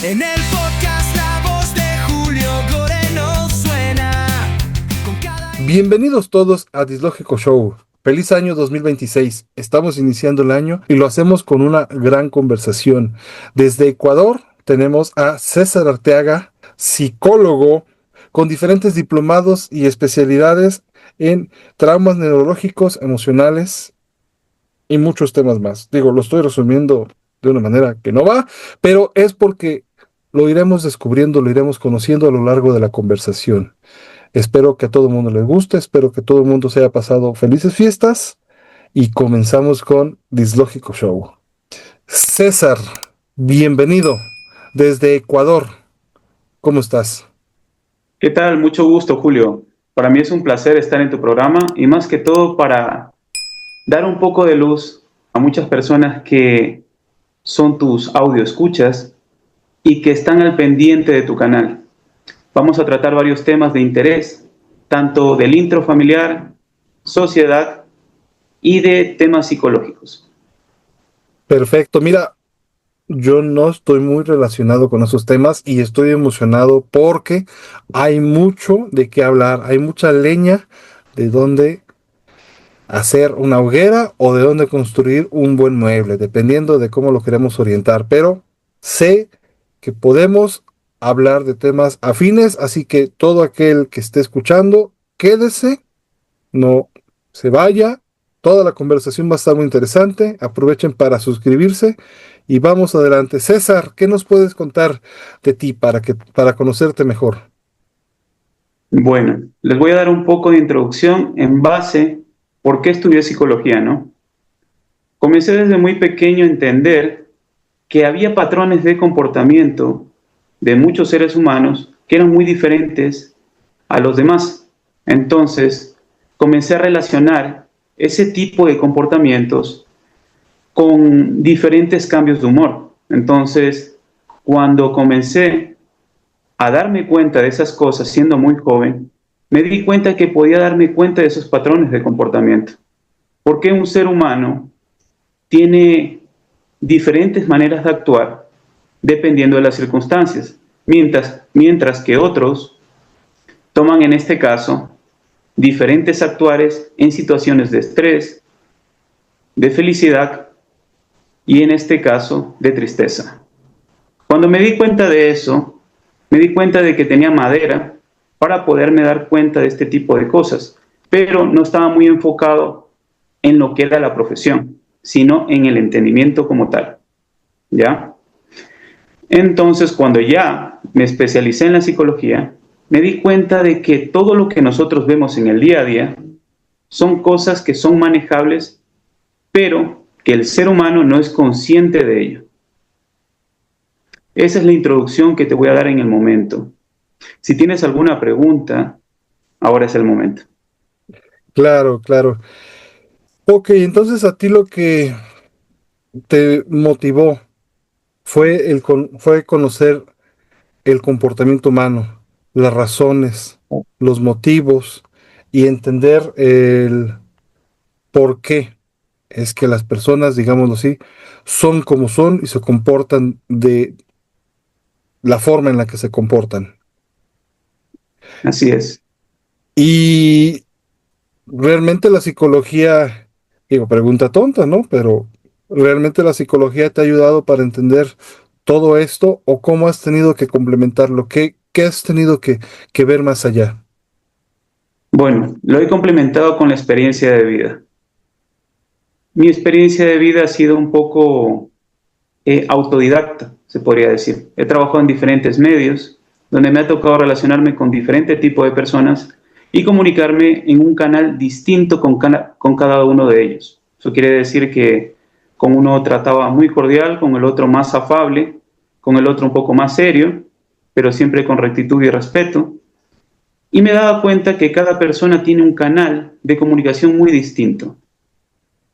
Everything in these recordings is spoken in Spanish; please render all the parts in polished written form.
En el podcast La Voz de Julio Goreno suena. Bienvenidos todos a Dislógico Show. Feliz año 2026. Estamos iniciando el año y lo hacemos con una gran conversación. Desde Ecuador tenemos a César Arteaga, psicólogo con diferentes diplomados y especialidades en traumas neurológicos, emocionales y muchos temas más. Digo, lo estoy resumiendo de una manera que no va, pero es porque lo iremos descubriendo, lo iremos conociendo a lo largo de la conversación. Espero que a todo el mundo les guste, espero que todo el mundo se haya pasado felices fiestas y comenzamos con Dislógico Show. César, bienvenido desde Ecuador. ¿Cómo estás? ¿Qué tal? Mucho gusto, Julio. Para mí es un placer estar en tu programa y más que todo para dar un poco de luz a muchas personas que son tus audio escuchas y que están al pendiente de tu canal. Vamos a tratar varios temas de interés, tanto del intrafamiliar, sociedad y de temas psicológicos. Perfecto, mira, yo no estoy muy relacionado con esos temas y estoy emocionado porque hay mucho de qué hablar, hay mucha leña de dónde hacer una hoguera o de dónde construir un buen mueble, dependiendo de cómo lo queremos orientar, pero sé que podemos hablar de temas afines, así que todo aquel que esté escuchando, quédese, no se vaya, toda la conversación va a estar muy interesante, aprovechen para suscribirse y vamos adelante. César, ¿qué nos puedes contar de ti para conocerte mejor? Bueno, les voy a dar un poco de introducción en base por qué estudié psicología, ¿no? Comencé desde muy pequeño a entender que había patrones de comportamiento de muchos seres humanos que eran muy diferentes a los demás. Entonces, comencé a relacionar ese tipo de comportamientos con diferentes cambios de humor. Entonces, cuando comencé a darme cuenta de esas cosas siendo muy joven, me di cuenta que podía darme cuenta de esos patrones de comportamiento. Porque un ser humano tiene diferentes maneras de actuar dependiendo de las circunstancias, mientras que otros toman en este caso diferentes actuares en situaciones de estrés, de felicidad y en este caso de tristeza. Cuando me di cuenta de eso, me di cuenta de que tenía madera para poderme dar cuenta de este tipo de cosas, pero no estaba muy enfocado en lo que era la profesión, sino en el entendimiento como tal, ¿ya? Entonces, cuando ya me especialicé en la psicología, me di cuenta de que todo lo que nosotros vemos en el día a día son cosas que son manejables, pero que el ser humano no es consciente de ello. Esa es la introducción que te voy a dar en el momento. Si tienes alguna pregunta, ahora es el momento. Claro, claro. Ok, entonces a ti lo que te motivó fue conocer el comportamiento humano, las razones, los motivos y entender el por qué es que las personas, digámoslo así, son como son y se comportan de la forma en la que se comportan. Así es. Y realmente la psicología, digo, pregunta tonta, ¿no? Pero ¿realmente la psicología te ha ayudado para entender todo esto o cómo has tenido que complementarlo? ¿Qué has tenido que ver más allá? Bueno, lo he complementado con la experiencia de vida. Mi experiencia de vida ha sido un poco autodidacta, se podría decir. He trabajado en diferentes medios, donde me ha tocado relacionarme con diferentes tipos de personas y comunicarme en un canal distinto con cada uno de ellos. Eso quiere decir que con uno trataba muy cordial, con el otro más afable, con el otro un poco más serio, pero siempre con rectitud y respeto. Y me daba cuenta que cada persona tiene un canal de comunicación muy distinto.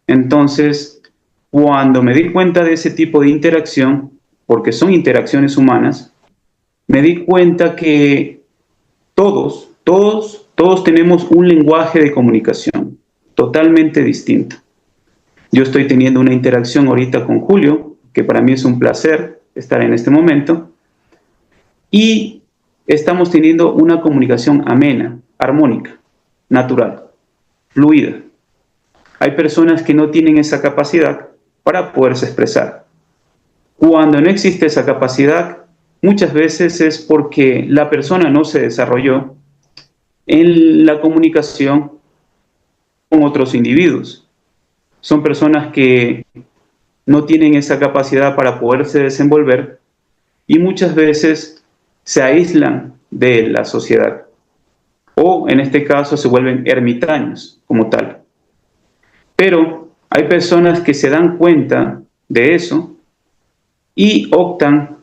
Entonces, cuando me di cuenta de ese tipo de interacción, porque son interacciones humanas, me di cuenta que todos tenemos un lenguaje de comunicación totalmente distinto. Yo estoy teniendo una interacción ahorita con Julio, que para mí es un placer estar en este momento, y estamos teniendo una comunicación amena, armónica, natural, fluida. Hay personas que no tienen esa capacidad para poderse expresar. Cuando no existe esa capacidad, muchas veces es porque la persona no se desarrolló en la comunicación con otros individuos. Son personas que no tienen esa capacidad para poderse desenvolver y muchas veces se aíslan de la sociedad o en este caso se vuelven ermitaños como tal. Pero hay personas que se dan cuenta de eso y optan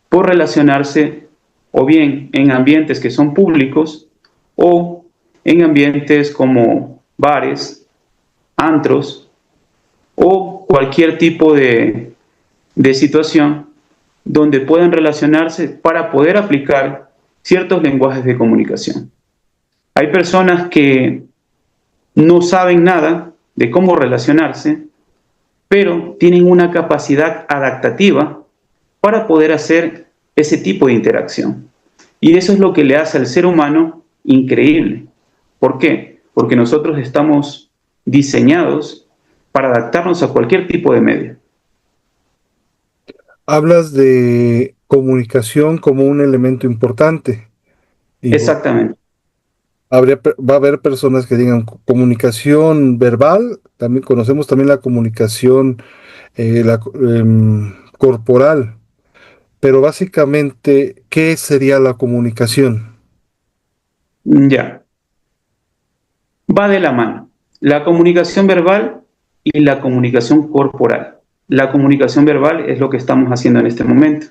por relacionarse o bien en ambientes que son públicos o en ambientes como bares, antros o cualquier tipo de situación donde puedan relacionarse para poder aplicar ciertos lenguajes de comunicación. Hay personas que no saben nada de cómo relacionarse, pero tienen una capacidad adaptativa para poder hacer ese tipo de interacción. Y eso es lo que le hace al ser humano increíble. ¿Por qué? Porque nosotros estamos diseñados para adaptarnos a cualquier tipo de medio. Hablas de comunicación como un elemento importante. Y Exactamente. va a haber personas que digan comunicación verbal, también conocemos también la comunicación corporal, pero básicamente, ¿qué sería la comunicación? Ya. Va de la mano. La comunicación verbal y la comunicación corporal. La comunicación verbal es lo que estamos haciendo en este momento.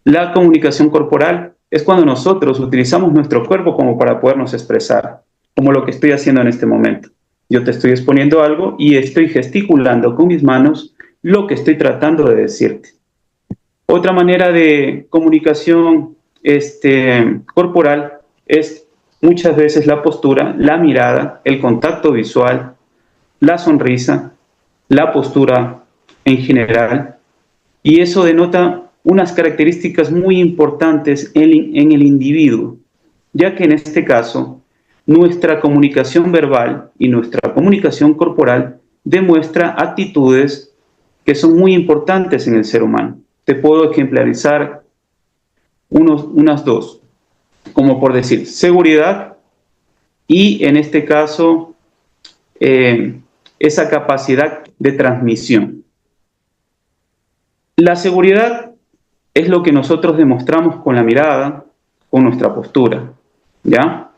La comunicación corporal es cuando nosotros utilizamos nuestro cuerpo como para podernos expresar, como lo que estoy haciendo en este momento. Yo te estoy exponiendo algo y estoy gesticulando con mis manos lo que estoy tratando de decirte. Otra manera de comunicación corporal es muchas veces la postura, la mirada, el contacto visual, la sonrisa, la postura en general. Y eso denota unas características muy importantes en el individuo, ya que en este caso nuestra comunicación verbal y nuestra comunicación corporal demuestra actitudes que son muy importantes en el ser humano. Te puedo ejemplarizar unas dos, como por decir seguridad y en este caso esa capacidad de transmisión. La seguridad es lo que nosotros demostramos con la mirada, con nuestra postura, ¿ya?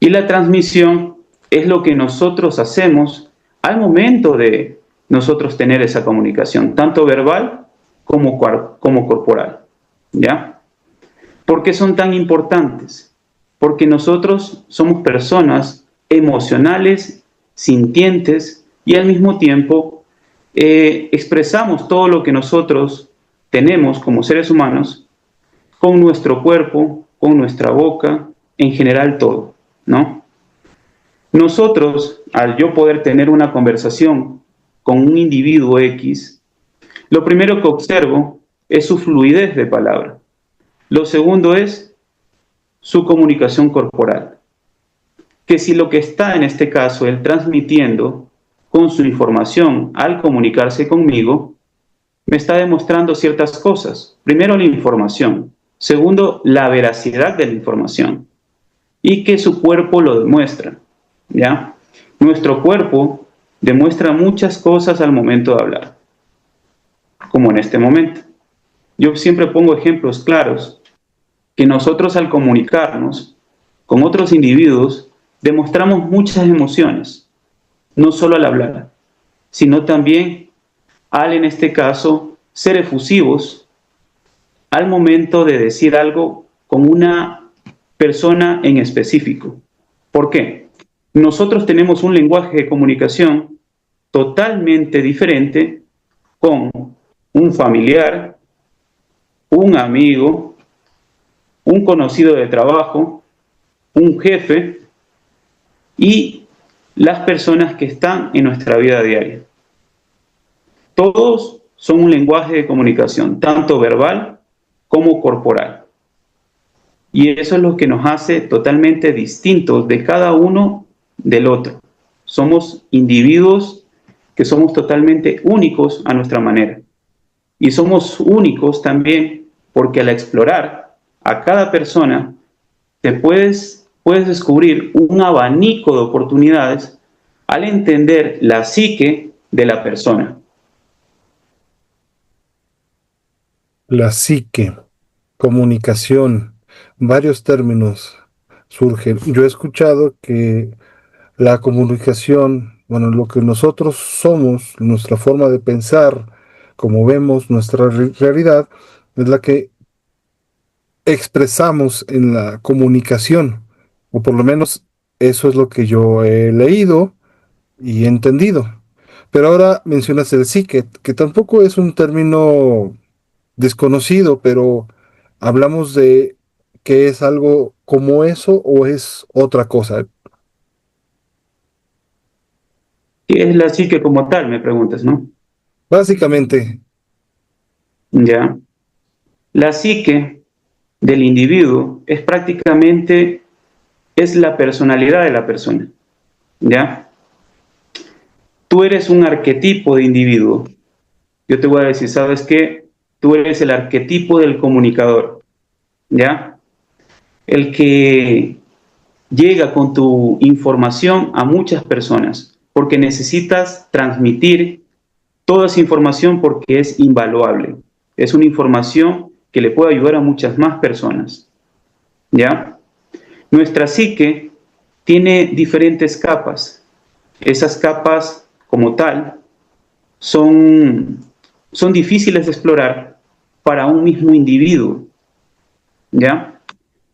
Y la transmisión es lo que nosotros hacemos al momento de nosotros tener esa comunicación, tanto verbal como corporal, ¿ya? ¿Por qué son tan importantes? Porque nosotros somos personas emocionales, sintientes y al mismo tiempo expresamos todo lo que nosotros tenemos como seres humanos con nuestro cuerpo, con nuestra boca, en general todo, ¿no? Nosotros, al yo poder tener una conversación con un individuo X, lo primero que observo es su fluidez de palabra. Lo segundo es su comunicación corporal. Que si lo que está en este caso él transmitiendo con su información al comunicarse conmigo, me está demostrando ciertas cosas. Primero, la información. Segundo, la veracidad de la información. Y que su cuerpo lo demuestra, ¿ya? Nuestro cuerpo demuestra muchas cosas al momento de hablar, como en este momento. Yo siempre pongo ejemplos claros, que nosotros al comunicarnos con otros individuos demostramos muchas emociones, no solo al hablar, sino también al, en este caso, ser efusivos al momento de decir algo con una persona en específico. ¿Por qué? Nosotros tenemos un lenguaje de comunicación totalmente diferente con un familiar, un amigo, un conocido de trabajo, un jefe y las personas que están en nuestra vida diaria. Todos son un lenguaje de comunicación, tanto verbal como corporal. Y eso es lo que nos hace totalmente distintos de cada uno del otro. Somos individuos que somos totalmente únicos a nuestra manera. Y somos únicos también porque al explorar a cada persona, puedes descubrir un abanico de oportunidades al entender la psique de la persona. La psique, comunicación, varios términos surgen. Yo he escuchado que la comunicación, bueno, lo que nosotros somos, nuestra forma de pensar, como vemos nuestra realidad, es la que expresamos en la comunicación, o por lo menos eso es lo que yo he leído y entendido. Pero ahora mencionas el psique, que tampoco es un término desconocido, pero hablamos de que es algo como eso o es otra cosa. ¿Qué es la psique como tal? Me preguntas, ¿no? Básicamente, Ya. La psique del individuo es prácticamente es la personalidad de la persona. ¿Ya? Tú eres un arquetipo de individuo. Yo te voy a decir, ¿sabes qué? Tú eres el arquetipo del comunicador. ¿Ya? El que llega con tu información a muchas personas, porque necesitas transmitir toda esa información porque es invaluable. Es una información que le puede ayudar a muchas más personas. ¿Ya? Nuestra psique tiene diferentes capas. Esas capas, como tal, son difíciles de explorar para un mismo individuo. ¿Ya?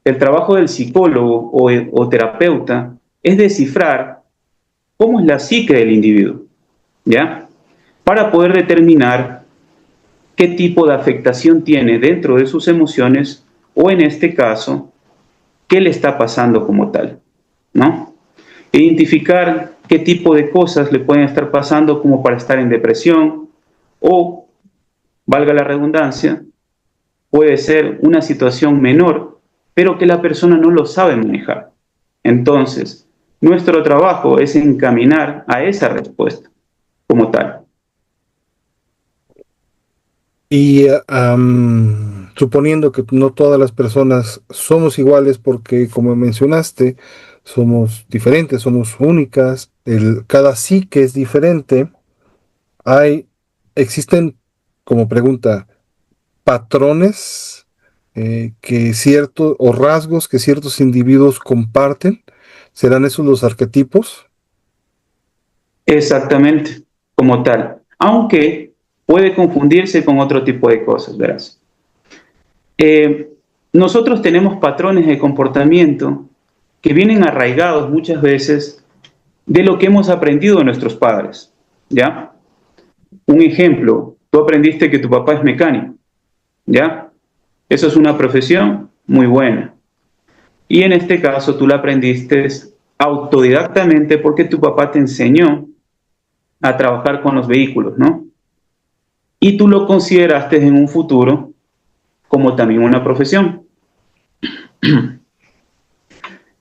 El trabajo del psicólogo o terapeuta es descifrar cómo es la psique del individuo, ¿ya? Para poder determinar qué tipo de afectación tiene dentro de sus emociones o, en este caso, qué le está pasando como tal, ¿no? Identificar qué tipo de cosas le pueden estar pasando como para estar en depresión o, valga la redundancia, puede ser una situación menor pero que la persona no lo sabe manejar. Entonces, nuestro trabajo es encaminar a esa respuesta como tal. y suponiendo que no todas las personas somos iguales porque, como mencionaste, somos diferentes, somos únicas, cada psique es diferente, hay, existen, como pregunta, patrones que ciertos o rasgos que ciertos individuos comparten. ¿Serán esos los arquetipos? Exactamente, como tal. Aunque puede confundirse con otro tipo de cosas, verás. Eh, Nosotros tenemos patrones de comportamiento que vienen arraigados muchas veces de lo que hemos aprendido de nuestros padres, ¿ya? Un ejemplo, tú aprendiste que tu papá es mecánico, ¿ya? Eso es una profesión muy buena. Y en este caso tú la aprendiste autodidactamente porque tu papá te enseñó a trabajar con los vehículos, ¿no? Y tú lo consideraste en un futuro como también una profesión.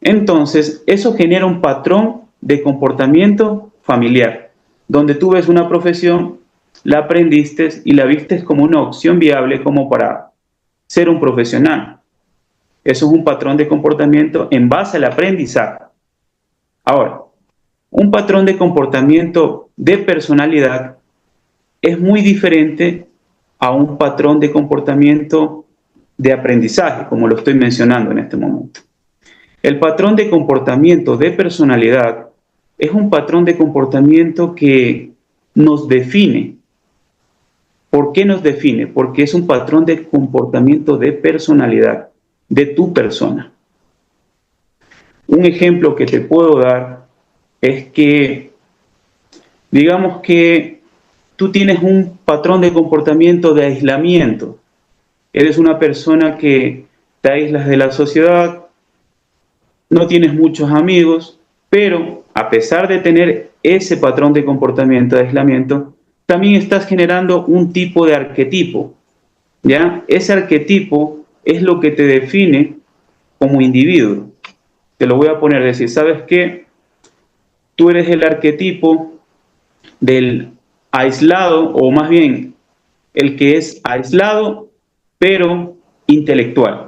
Entonces, eso genera un patrón de comportamiento familiar, donde tú ves una profesión, la aprendiste y la vistes como una opción viable como para ser un profesional. Eso es un patrón de comportamiento en base al aprendizaje. Ahora, un patrón de comportamiento de personalidad es muy diferente a un patrón de comportamiento de aprendizaje, como lo estoy mencionando en este momento. El patrón de comportamiento de personalidad es un patrón de comportamiento que nos define. ¿Por qué nos define? Porque es un patrón de comportamiento de personalidad, de tu persona. Un ejemplo que te puedo dar es que, digamos que tú tienes un patrón de comportamiento de aislamiento. Eres una persona que te aíslas de la sociedad, no tienes muchos amigos, pero a pesar de tener ese patrón de comportamiento de aislamiento, también estás generando un tipo de arquetipo. ¿ya? Ese arquetipo es lo que te define como individuo. Te lo voy a poner, decir, ¿sabes qué? Tú eres el arquetipo del aislado, o más bien el que es aislado, pero intelectual.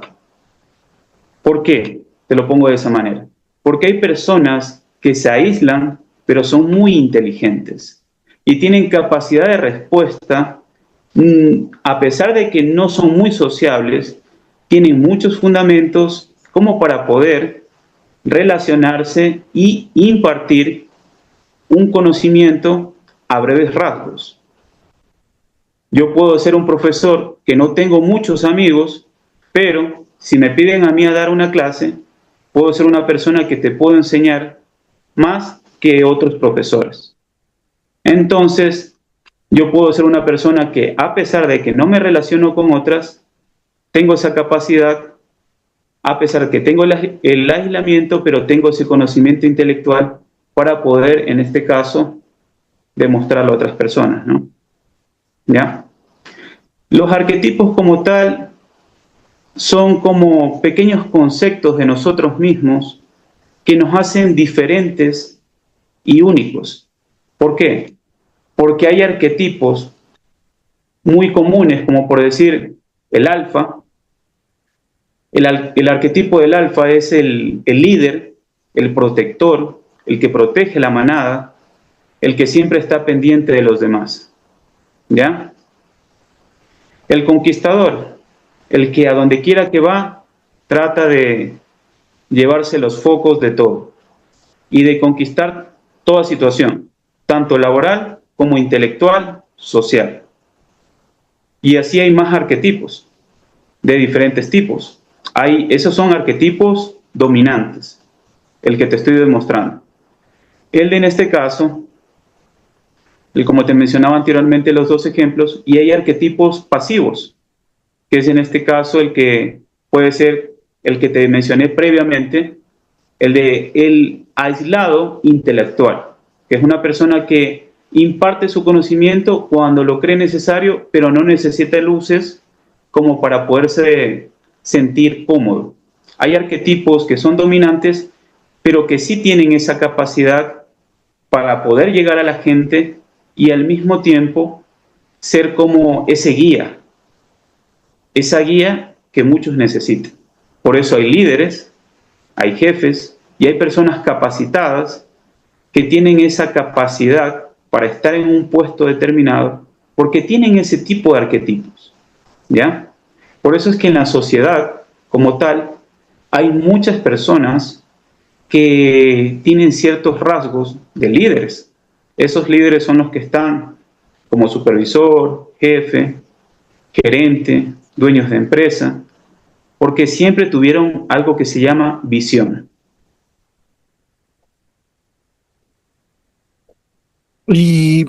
¿Por qué? Te lo pongo de esa manera. Porque hay personas que se aíslan, pero son muy inteligentes y tienen capacidad de respuesta, a pesar de que no son muy sociables, tienen muchos fundamentos como para poder relacionarse y impartir un conocimiento a breves rasgos. Yo puedo ser un profesor que no tengo muchos amigos, pero si me piden a mí a dar una clase, puedo ser una persona que te puedo enseñar más que otros profesores. Entonces, yo puedo ser una persona que, a pesar de que no me relaciono con otras, tengo esa capacidad, a pesar de que tengo el aislamiento, pero tengo ese conocimiento intelectual para poder, en este caso, demostrarlo a otras personas, ¿no? ¿Ya? Los arquetipos como tal son como pequeños conceptos de nosotros mismos que nos hacen diferentes y únicos. ¿Por qué? Porque hay arquetipos muy comunes, como por decir el alfa. El arquetipo del alfa es el líder, el protector, el que protege la manada, el que siempre está pendiente de los demás. ¿Ya? El conquistador, el que a donde quiera que va, trata de llevarse los focos de todo y de conquistar toda situación, tanto laboral como intelectual, social. Y así hay más arquetipos de diferentes tipos. Esos son arquetipos dominantes, el que te estoy demostrando. El de en este caso, como te mencionaba anteriormente, los dos ejemplos, y hay arquetipos pasivos, que es en este caso el que puede ser el que te mencioné previamente, el de el aislado intelectual, que es una persona que imparte su conocimiento cuando lo cree necesario, pero no necesita luces como para poderse sentir cómodo. Hay arquetipos que son dominantes, pero que sí tienen esa capacidad para poder llegar a la gente y al mismo tiempo ser como ese guía, esa guía que muchos necesitan. Por eso hay líderes, hay jefes y hay personas capacitadas que tienen esa capacidad para estar en un puesto determinado porque tienen ese tipo de arquetipos, ¿ya? Por eso es que en la sociedad como tal hay muchas personas que tienen ciertos rasgos de líderes. Esos líderes son los que están como supervisor, jefe, gerente, dueños de empresa, porque siempre tuvieron algo que se llama visión. Y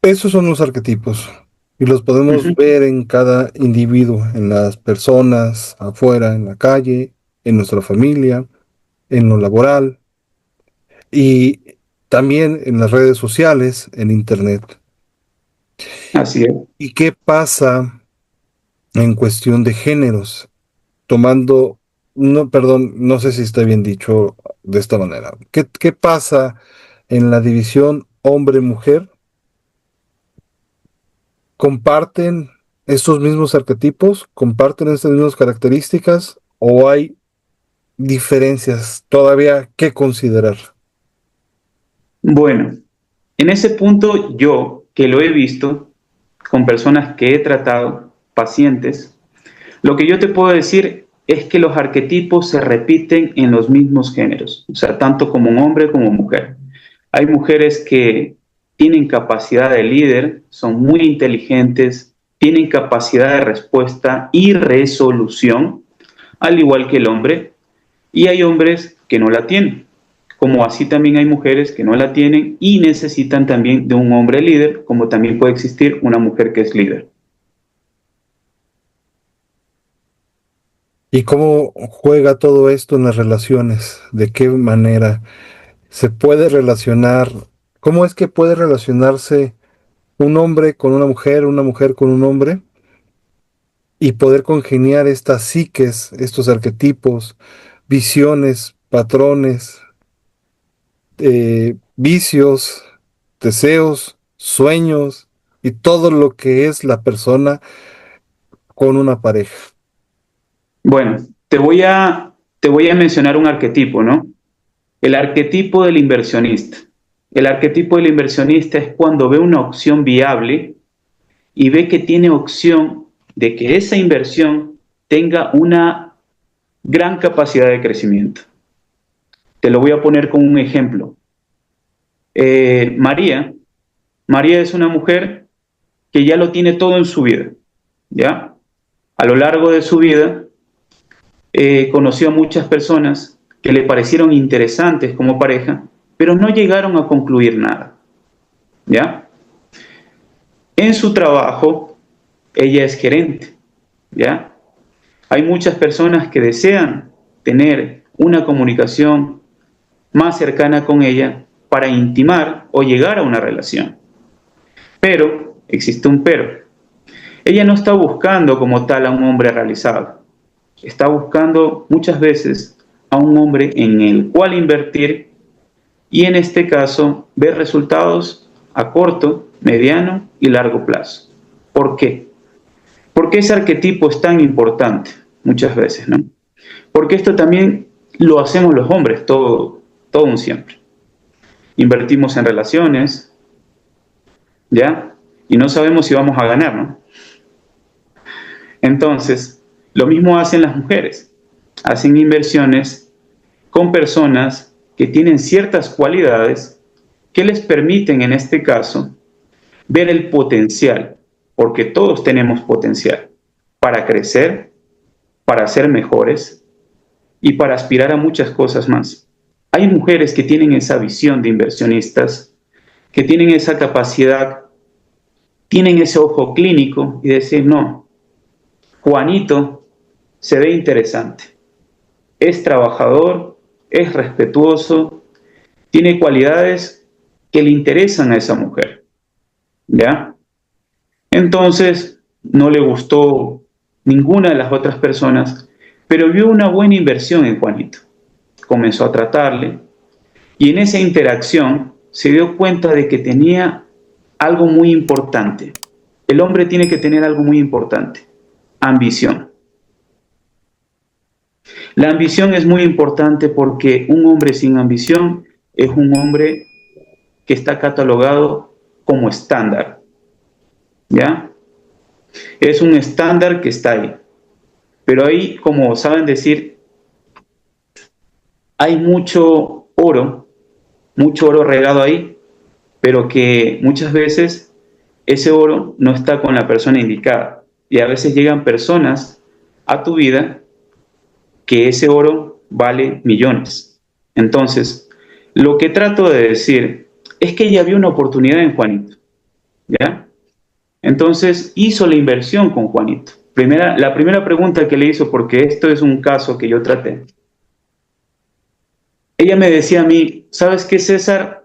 esos son los arquetipos. Y los podemos Uh-huh. ver en cada individuo, en las personas, afuera, en la calle, en nuestra familia, en lo laboral y también en las redes sociales, en internet. Así es. ¿Y qué pasa en cuestión de géneros? Tomando, no, perdón, no sé si está bien dicho de esta manera. ¿Qué pasa en la división hombre-mujer? ¿Comparten estos mismos arquetipos? ¿Comparten estas mismas características? ¿O hay diferencias todavía que considerar? Bueno, en ese punto yo, que lo he visto con personas que he tratado, pacientes, lo que yo te puedo decir es que los arquetipos se repiten en los mismos géneros, o sea, tanto como un hombre como mujer. Hay mujeres que tienen capacidad de líder, son muy inteligentes, tienen capacidad de respuesta y resolución, al igual que el hombre, y hay hombres que no la tienen, como así también hay mujeres que no la tienen y necesitan también de un hombre líder, como también puede existir una mujer que es líder. ¿Y cómo juega todo esto en las relaciones? ¿De qué manera se puede relacionar? ¿Cómo es que puede relacionarse un hombre con una mujer con un hombre? y poder congeniar estas psiques, estos arquetipos, visiones, patrones, vicios, deseos, sueños y todo lo que es la persona con una pareja. Bueno, te voy a mencionar un arquetipo, ¿no? El arquetipo del inversionista. El arquetipo del inversionista es cuando ve una opción viable y ve que tiene opción de que esa inversión tenga una gran capacidad de crecimiento. Te lo voy a poner como un ejemplo. María es una mujer que ya lo tiene todo en su vida, ¿ya? A lo largo de su vida conoció a muchas personas que le parecieron interesantes como pareja, pero no llegaron a concluir nada, ¿ya? En su trabajo, ella es gerente, ¿ya? Hay muchas personas que desean tener una comunicación más cercana con ella para intimar o llegar a una relación. Pero, existe un pero. Ella no está buscando como tal a un hombre realizado. Está buscando muchas veces a un hombre en el cual invertir y en este caso ver resultados a corto, mediano y largo plazo. ¿Por qué? Porque ese arquetipo es tan importante muchas veces, ¿no? Porque esto también lo hacemos los hombres todo un siempre. Invertimos en relaciones, ¿ya? Y no sabemos si vamos a ganar, ¿no? Entonces, lo mismo hacen las mujeres. Hacen inversiones con personas que tienen ciertas cualidades que les permiten, en este caso, ver el potencial, porque todos tenemos potencial para crecer, para ser mejores y para aspirar a muchas cosas más. Hay mujeres que tienen esa visión de inversionistas, que tienen esa capacidad, tienen ese ojo clínico y decir, no, Juanito se ve interesante, es trabajador, es respetuoso, tiene cualidades que le interesan a esa mujer, ¿ya? Entonces, no le gustó ninguna de las otras personas, pero vio una buena inversión en Juanito. Comenzó a tratarle y en esa interacción se dio cuenta de que tenía algo muy importante. El hombre tiene que tener algo muy importante, ambición. La ambición es muy importante porque un hombre sin ambición es un hombre que está catalogado como estándar, ¿ya? Es un estándar que está ahí. Pero ahí, como saben decir, hay mucho oro regado ahí, pero que muchas veces ese oro no está con la persona indicada. Y a veces llegan personas a tu vida que ese oro vale millones. Entonces, lo que trato de decir es que ella vio una oportunidad en Juanito, ¿ya? Entonces hizo la inversión con Juanito. La primera pregunta que le hizo, porque esto es un caso que yo traté. Ella me decía a mí, ¿sabes qué, César?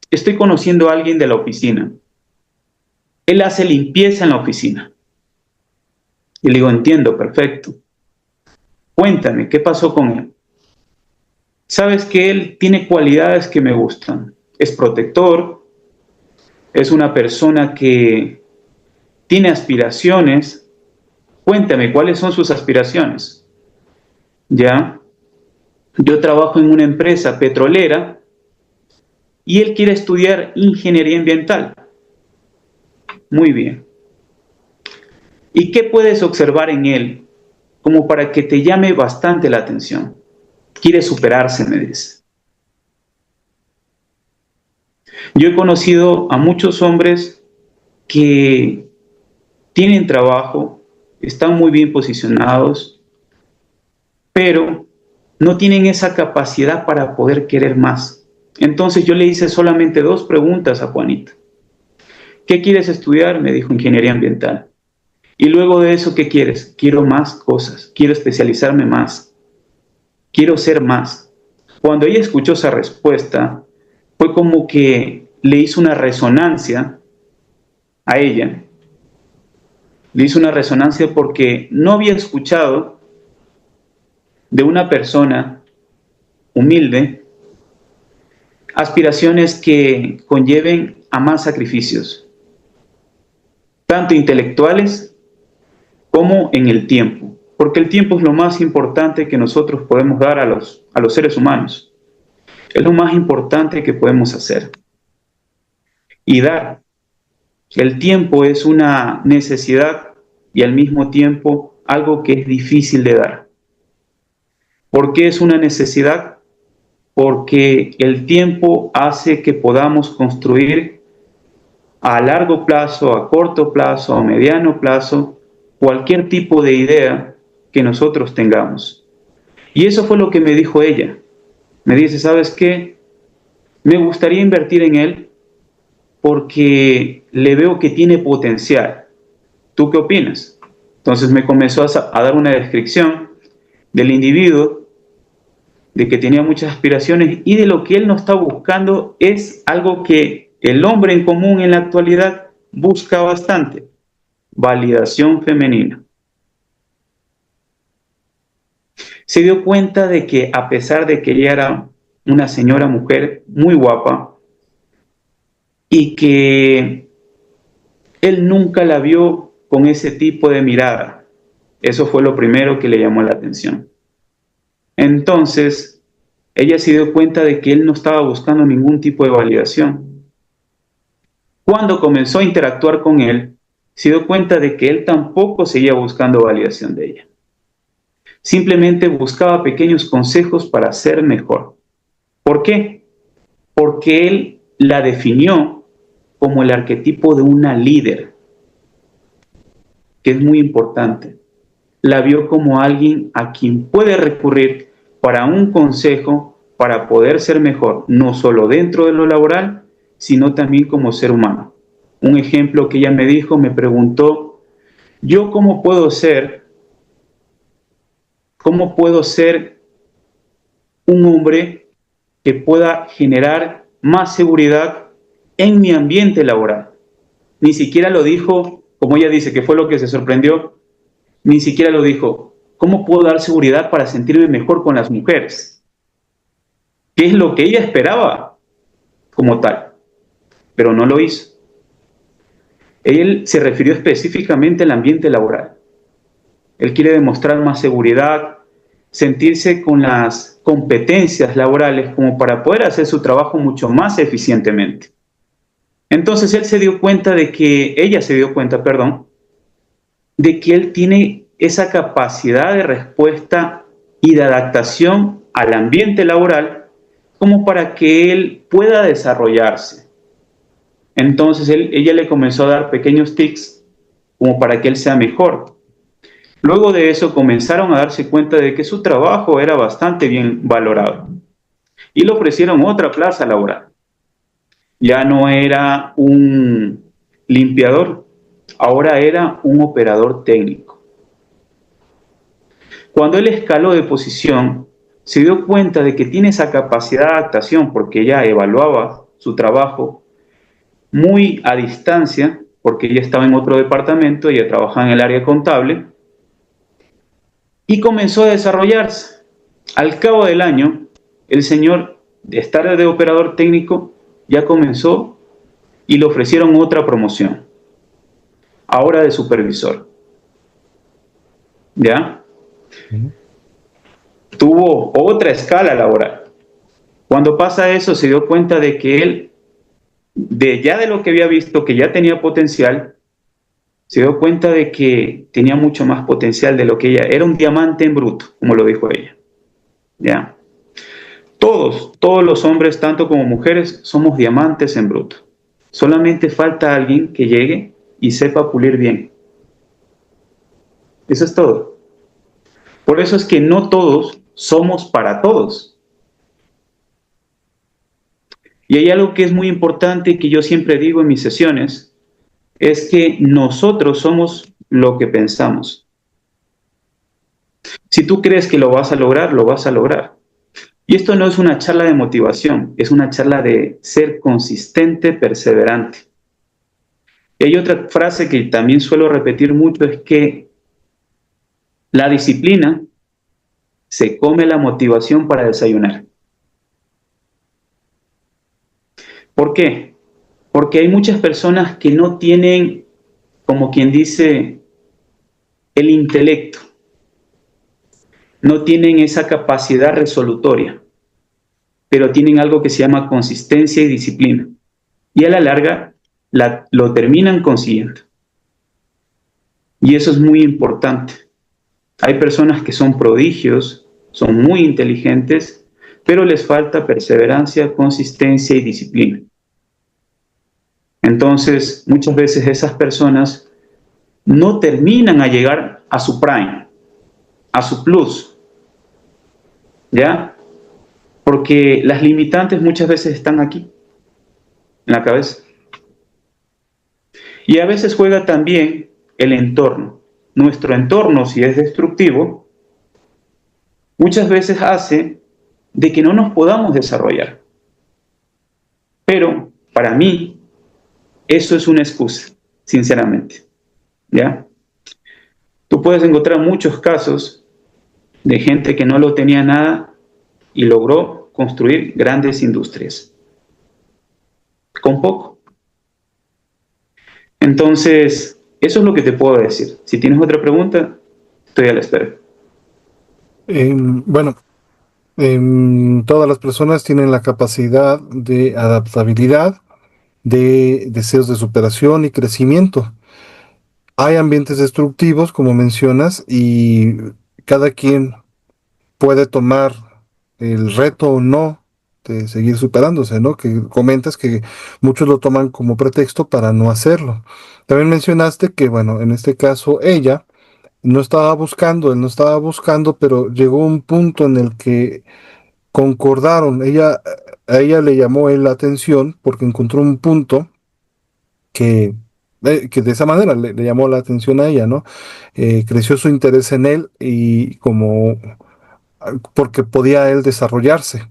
Estoy conociendo a alguien de la oficina. Él hace limpieza en la oficina. Y le digo, entiendo, perfecto. Cuéntame, ¿qué pasó con él? Sabes que él tiene cualidades que me gustan. Es protector, es una persona que tiene aspiraciones. Cuéntame, ¿cuáles son sus aspiraciones? Ya, yo trabajo en una empresa petrolera y él quiere estudiar ingeniería ambiental. Muy bien. ¿Y qué puedes observar en él como para que te llame bastante la atención? Quiere superarse, me dice. Yo he conocido a muchos hombres que tienen trabajo, están muy bien posicionados, pero no tienen esa capacidad para poder querer más. Entonces yo le hice solamente 2 preguntas a Juanito. ¿Qué quieres estudiar? Me dijo ingeniería ambiental. Y luego de eso, ¿qué quieres? Quiero más cosas, quiero especializarme más, quiero ser más. Cuando ella escuchó esa respuesta, fue como que le hizo una resonancia a ella Le hizo una resonancia porque no había escuchado de una persona humilde aspiraciones que conlleven a más sacrificios, tanto intelectuales como en el tiempo, porque el tiempo es lo más importante que nosotros podemos dar a los seres humanos. Es lo más importante que podemos hacer. Y dar. El tiempo es una necesidad y al mismo tiempo algo que es difícil de dar. ¿Por qué es una necesidad? Porque el tiempo hace que podamos construir a largo plazo, a corto plazo, a mediano plazo, cualquier tipo de idea que nosotros tengamos. Y eso fue lo que me dijo ella. Me dice, ¿sabes qué? Me gustaría invertir en él porque le veo que tiene potencial. ¿Tú qué opinas? Entonces me comenzó a dar una descripción del individuo, de que tenía muchas aspiraciones y de lo que él no está buscando es algo que el hombre en común en la actualidad busca bastante: validación femenina. Se dio cuenta de que a pesar de que ella era una señora mujer muy guapa y que él nunca la vio con ese tipo de mirada, eso fue lo primero que le llamó la atención. Entonces, ella se dio cuenta de que él no estaba buscando ningún tipo de validación. Cuando comenzó a interactuar con él, se dio cuenta de que él tampoco seguía buscando validación de ella. Simplemente buscaba pequeños consejos para ser mejor. ¿Por qué? Porque él la definió como el arquetipo de una líder, que es muy importante. La vio como alguien a quien puede recurrir para un consejo, para poder ser mejor, no solo dentro de lo laboral, sino también como ser humano. Un ejemplo que ella me dijo, me preguntó, ¿yo cómo puedo ser un hombre que pueda generar más seguridad en mi ambiente laboral? Ni siquiera lo dijo, como ella dice, que fue lo que se sorprendió, ni siquiera lo dijo, ¿cómo puedo dar seguridad para sentirme mejor con las mujeres? ¿Qué es lo que ella esperaba como tal? Pero no lo hizo. Él se refirió específicamente al ambiente laboral. Él quiere demostrar más seguridad, sentirse con las competencias laborales como para poder hacer su trabajo mucho más eficientemente. Entonces ella se dio cuenta, de que él tiene esa capacidad de respuesta y de adaptación al ambiente laboral como para que él pueda desarrollarse. Entonces ella le comenzó a dar pequeños tips como para que él sea mejor. Luego de eso comenzaron a darse cuenta de que su trabajo era bastante bien valorado y le ofrecieron otra plaza laboral. Ya no era un limpiador, ahora era un operador técnico. Cuando él escaló de posición, se dio cuenta de que tiene esa capacidad de adaptación porque ella evaluaba su trabajo muy a distancia, porque ella estaba en otro departamento, ella trabajaba en el área contable, y comenzó a desarrollarse. Al cabo del año, el señor, de estar de operador técnico, ya comenzó y le ofrecieron otra promoción, ahora de supervisor. ¿Ya? Tuvo otra escala laboral. Cuando pasa eso, se dio cuenta de que él, de lo que había visto, que ya tenía potencial, se dio cuenta de que tenía mucho más potencial de lo que ella era, un diamante en bruto, como lo dijo ella. ¿Ya? Todos los hombres, tanto como mujeres, somos diamantes en bruto. Solamente falta alguien que llegue y sepa pulir bien. Eso es todo. Por eso es que no todos somos para todos. Y hay algo que es muy importante y que yo siempre digo en mis sesiones, es que nosotros somos lo que pensamos. Si tú crees que lo vas a lograr, lo vas a lograr. Y esto no es una charla de motivación, es una charla de ser consistente, perseverante. Y hay otra frase que también suelo repetir mucho, es que la disciplina se come la motivación para desayunar. ¿Por qué? Porque hay muchas personas que no tienen, como quien dice, el intelecto, no tienen esa capacidad resolutoria, pero tienen algo que se llama consistencia y disciplina. Y a la larga lo terminan consiguiendo. Y eso es muy importante. Hay personas que son prodigios, son muy inteligentes, pero les falta perseverancia, consistencia y disciplina. Entonces, muchas veces esas personas no terminan a llegar a su prime, a su plus, ¿ya? Porque las limitantes muchas veces están aquí, en la cabeza. Y a veces juega también el entorno. Nuestro entorno, si es destructivo, muchas veces hace de que no nos podamos desarrollar. Pero para mí, eso es una excusa, sinceramente, ¿ya? Tú puedes encontrar muchos casos de gente que no lo tenía nada y logró construir grandes industrias con poco. Entonces, eso es lo que te puedo decir. Si tienes otra pregunta, estoy a la espera. Bueno, todas las personas tienen la capacidad de adaptabilidad, de deseos de superación y crecimiento. Hay ambientes destructivos, como mencionas, y cada quien puede tomar el reto o no de seguir superándose, ¿no? Que comentas que muchos lo toman como pretexto para no hacerlo. También mencionaste que, bueno, en este caso ella no estaba buscando, él no estaba buscando, pero llegó un punto en el que concordaron. A ella le llamó él la atención porque encontró un punto que de esa manera le llamó la atención a ella, ¿no? Creció su interés en él y como porque podía él desarrollarse.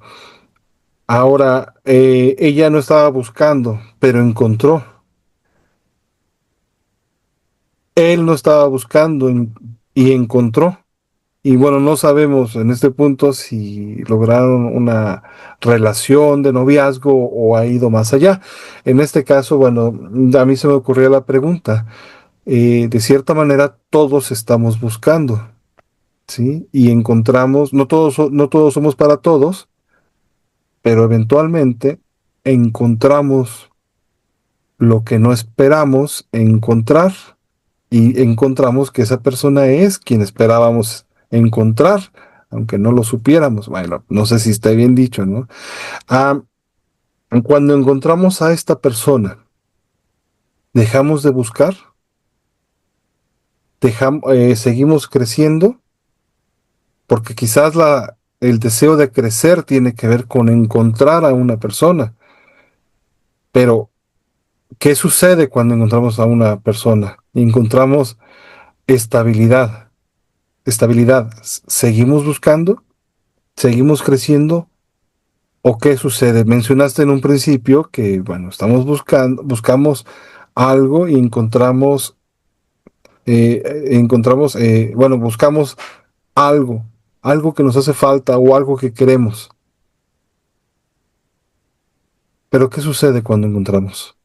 Ahora, ella no estaba buscando, pero encontró. Él no estaba buscando y encontró. Y bueno, no sabemos en este punto si lograron una relación de noviazgo o ha ido más allá. En este caso, bueno, a mí se me ocurrió la pregunta. De cierta manera, todos estamos buscando, ¿sí? Y encontramos, no todos somos para todos, pero eventualmente encontramos lo que no esperamos encontrar y encontramos que esa persona es quien esperábamos encontrar, aunque no lo supiéramos. Bueno, no sé si está bien dicho, ¿no? Ah, cuando encontramos a esta persona, dejamos de buscar, seguimos creciendo, porque quizás el deseo de crecer tiene que ver con encontrar a una persona, pero ¿qué sucede cuando encontramos a una persona? Encontramos estabilidad. Estabilidad. ¿Seguimos buscando? ¿Seguimos creciendo? ¿O qué sucede? Mencionaste en un principio que, bueno, buscamos algo y bueno, buscamos algo, algo que nos hace falta o algo que queremos. Pero ¿qué sucede cuando encontramos?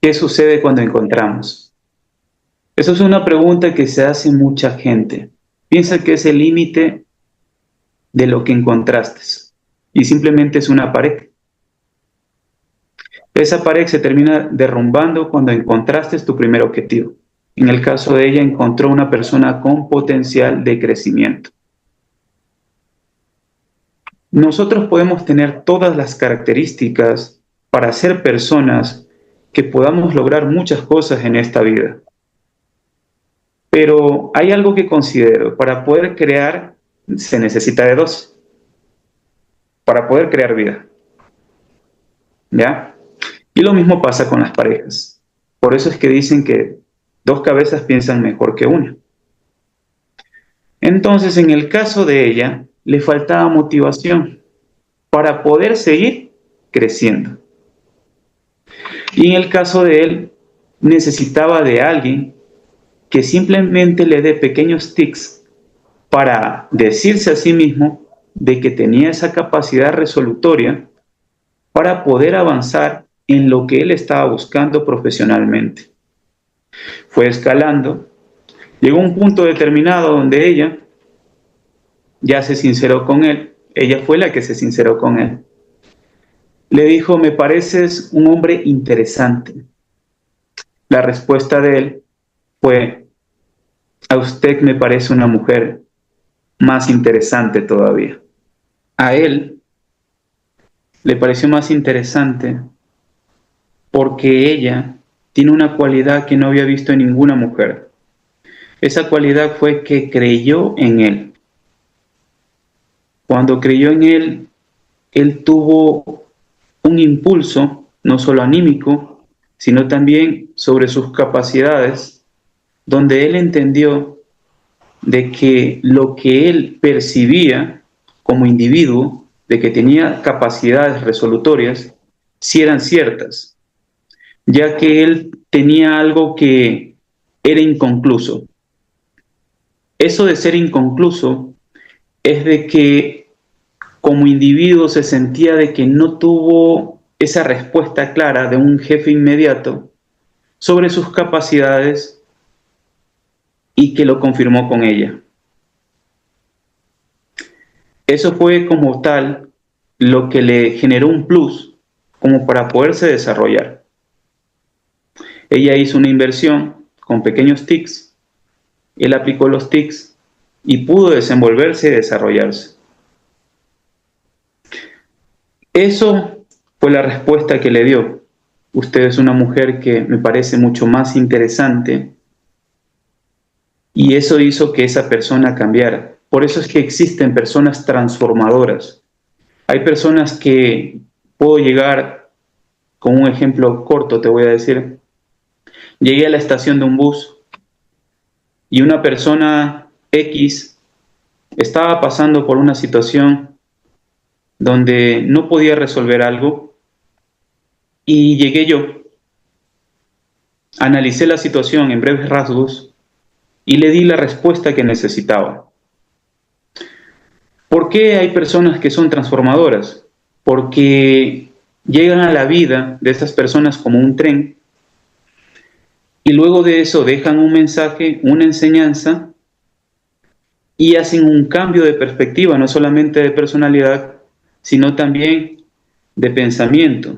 ¿Qué sucede cuando encontramos? Esa es una pregunta que se hace mucha gente. Piensa que es el límite de lo que encontraste y simplemente es una pared. Esa pared se termina derrumbando cuando encontraste tu primer objetivo. En el caso de ella, encontró una persona con potencial de crecimiento. Nosotros podemos tener todas las características para ser personas que podamos lograr muchas cosas en esta vida. Pero hay algo que considero, para poder crear se necesita de dos, para poder crear vida. ¿Ya? Y lo mismo pasa con las parejas. Por eso es que dicen que dos cabezas piensan mejor que una. Entonces, en el caso de ella, le faltaba motivación para poder seguir creciendo. Y en el caso de él, necesitaba de alguien que simplemente le dé pequeños tics para decirse a sí mismo de que tenía esa capacidad resolutoria para poder avanzar en lo que él estaba buscando profesionalmente. Fue escalando, llegó a un punto determinado donde ella ya se sinceró con él, ella fue la que se sinceró con él. Le dijo: me pareces un hombre interesante. La respuesta de él fue: a usted me parece una mujer más interesante todavía. A él le pareció más interesante porque ella tiene una cualidad que no había visto en ninguna mujer. Esa cualidad fue que creyó en él. Cuando creyó en él, él tuvo un impulso, no solo anímico, sino también sobre sus capacidades, donde él entendió de que lo que él percibía como individuo, de que tenía capacidades resolutorias, sí eran ciertas, ya que él tenía algo que era inconcluso. Eso de ser inconcluso es de que como individuo se sentía de que no tuvo esa respuesta clara de un jefe inmediato sobre sus capacidades y que lo confirmó con ella. Eso fue como tal lo que le generó un plus como para poderse desarrollar. Ella hizo una inversión con pequeños tics, él aplicó los tics y pudo desenvolverse y desarrollarse. Eso fue la respuesta que le dio. Usted es una mujer que me parece mucho más interesante, y eso hizo que esa persona cambiara. Por eso es que existen personas transformadoras. Hay personas que puedo llegar, con un ejemplo corto te voy a decir, llegué a la estación de un bus y una persona X estaba pasando por una situación donde no podía resolver algo, y llegué yo, analicé la situación en breves rasgos y le di la respuesta que necesitaba. ¿Por qué hay personas que son transformadoras? Porque llegan a la vida de estas personas como un tren y luego de eso dejan un mensaje, una enseñanza, y hacen un cambio de perspectiva, no solamente de personalidad, sino también de pensamiento.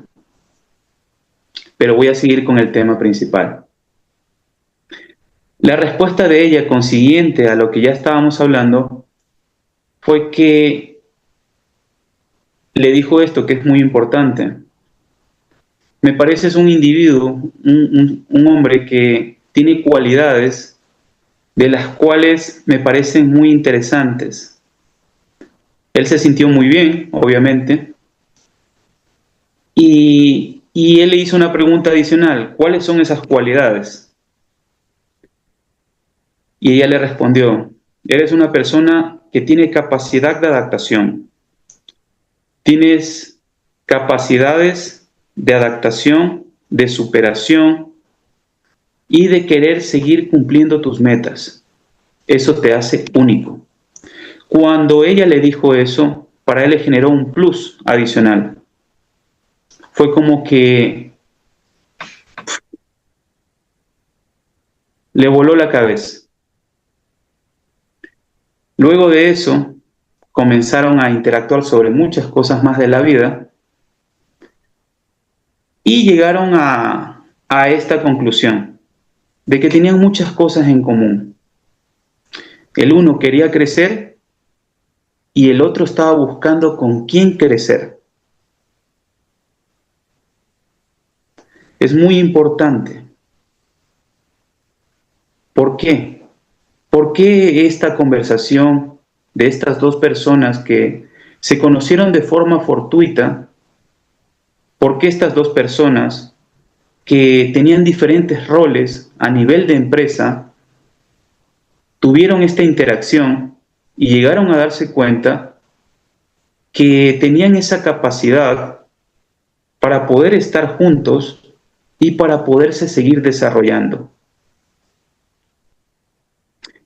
Pero voy a seguir con el tema principal. La respuesta de ella, consiguiente a lo que ya estábamos hablando, fue que le dijo esto, que es muy importante. Me pareces un individuo, un hombre que tiene cualidades de las cuales me parecen muy interesantes. Él se sintió muy bien, obviamente, y él le hizo una pregunta adicional: ¿cuáles son esas cualidades? Y ella le respondió: eres una persona que tiene capacidad de adaptación. Tienes capacidades de adaptación, de superación y de querer seguir cumpliendo tus metas. Eso te hace único. Cuando ella le dijo eso, para él le generó un plus adicional. Fue como que le voló la cabeza. Luego de eso, comenzaron a interactuar sobre muchas cosas más de la vida y llegaron a esta conclusión de que tenían muchas cosas en común. El uno quería crecer y el otro estaba buscando con quién crecer. Es muy importante. ¿Por qué? ¿Por qué esta conversación de estas dos personas que se conocieron de forma fortuita? ¿Por qué estas dos personas que tenían diferentes roles a nivel de empresa tuvieron esta interacción y llegaron a darse cuenta que tenían esa capacidad para poder estar juntos y para poderse seguir desarrollando.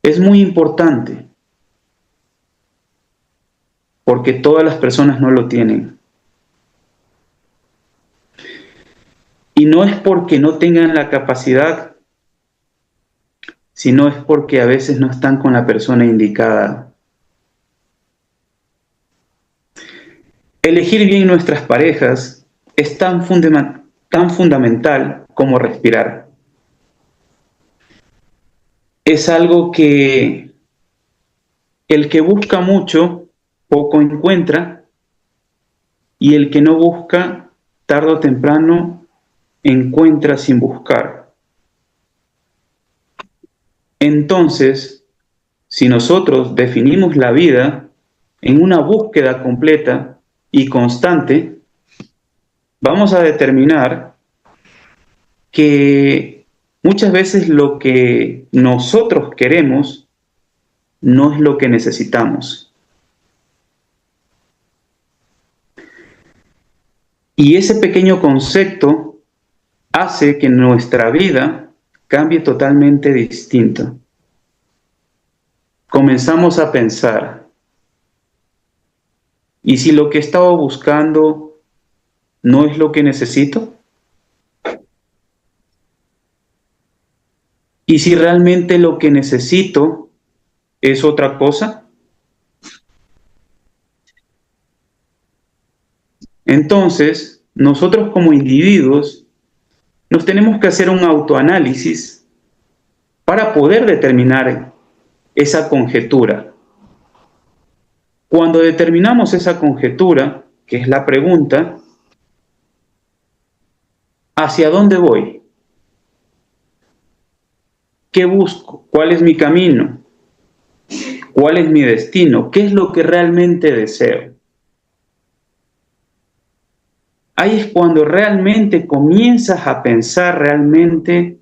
Es muy importante porque todas las personas no lo tienen. Y no es porque no tengan la capacidad, sino es porque a veces no están con la persona indicada. Elegir bien nuestras parejas es tan fundamental como respirar. Es algo que el que busca mucho, poco encuentra, y el que no busca, tarde o temprano, encuentra sin buscar. Entonces, si nosotros definimos la vida en una búsqueda completa y constante, vamos a determinar que muchas veces lo que nosotros queremos no es lo que necesitamos. Y ese pequeño concepto hace que nuestra vida cambie totalmente distinto. Comenzamos a pensar, ¿y si lo que estaba buscando no es lo que necesito? ¿Y si realmente lo que necesito es otra cosa? Entonces, nosotros como individuos nos tenemos que hacer un autoanálisis para poder determinar esa conjetura. Cuando determinamos esa conjetura, que es la pregunta, ¿hacia dónde voy? ¿Qué busco? ¿Cuál es mi camino? ¿Cuál es mi destino? ¿Qué es lo que realmente deseo? Ahí es cuando realmente comienzas a pensar realmente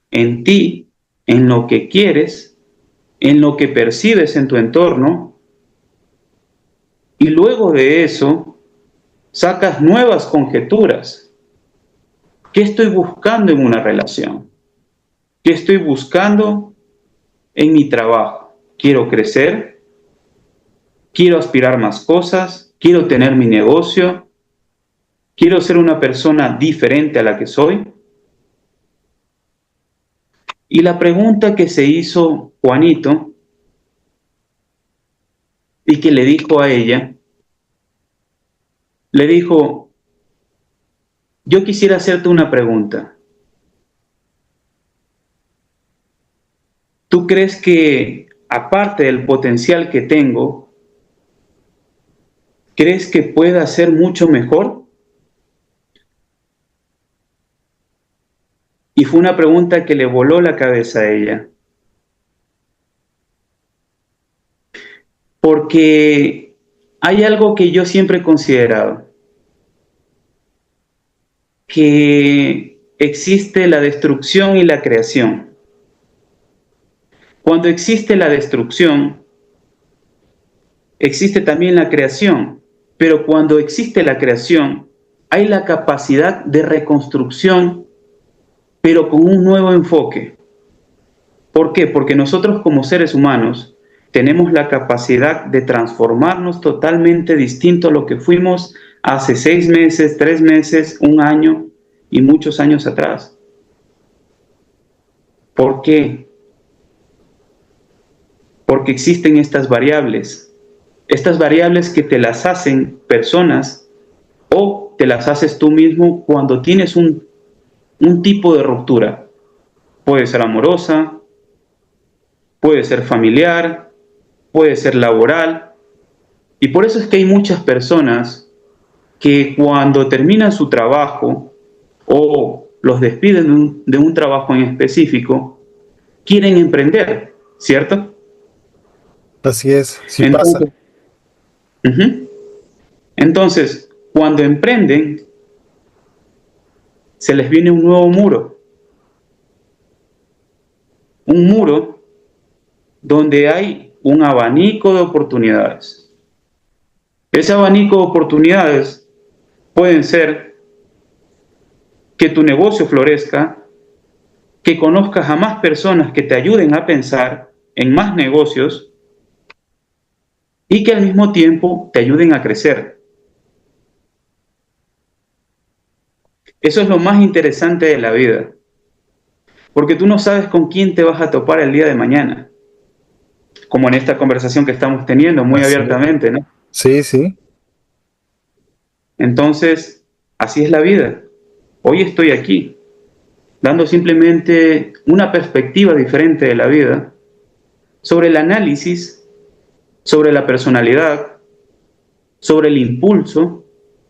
en ti, en lo que quieres, en lo que percibes en tu entorno, y luego de eso sacas nuevas conjeturas. ¿Qué estoy buscando en una relación? ¿Qué estoy buscando en mi trabajo? ¿Quiero crecer? ¿Quiero aspirar más cosas? ¿Quiero tener mi negocio? ¿Quiero ser una persona diferente a la que soy? Y la pregunta que se hizo Juanito y que le dijo a ella, le dijo, yo quisiera hacerte una pregunta. ¿Tú crees que, aparte del potencial que tengo, crees que pueda ser mucho mejor? Y fue una pregunta que le voló la cabeza a ella. Porque hay algo que yo siempre he considerado, que existe la destrucción y la creación. Cuando existe la destrucción, existe también la creación, pero cuando existe la creación, hay la capacidad de reconstrucción, pero con un nuevo enfoque. ¿Por qué? Porque nosotros como seres humanos tenemos la capacidad de transformarnos totalmente distinto a lo que fuimos hace 6 meses, 3 meses, 1 año y muchos años atrás. ¿Por qué? Porque existen estas variables que te las hacen personas o te las haces tú mismo cuando tienes un tipo de ruptura. Puede ser amorosa, puede ser familiar, puede ser laboral. Y por eso es que hay muchas personas que cuando terminan su trabajo o los despiden de un trabajo en específico, quieren emprender, ¿cierto? Así es, sí pasa. Entonces, entonces, cuando emprenden, se les viene un nuevo muro. Un muro donde hay un abanico de oportunidades. Ese abanico de oportunidades pueden ser que tu negocio florezca, que conozcas a más personas que te ayuden a pensar en más negocios y que al mismo tiempo te ayuden a crecer. Eso es lo más interesante de la vida, porque tú no sabes con quién te vas a topar el día de mañana, como en esta conversación que estamos teniendo muy Así es. abiertamente, ¿no? Sí, sí. Entonces, así es la vida. Hoy estoy aquí, dando simplemente una perspectiva diferente de la vida, sobre el análisis, sobre la personalidad, sobre el impulso,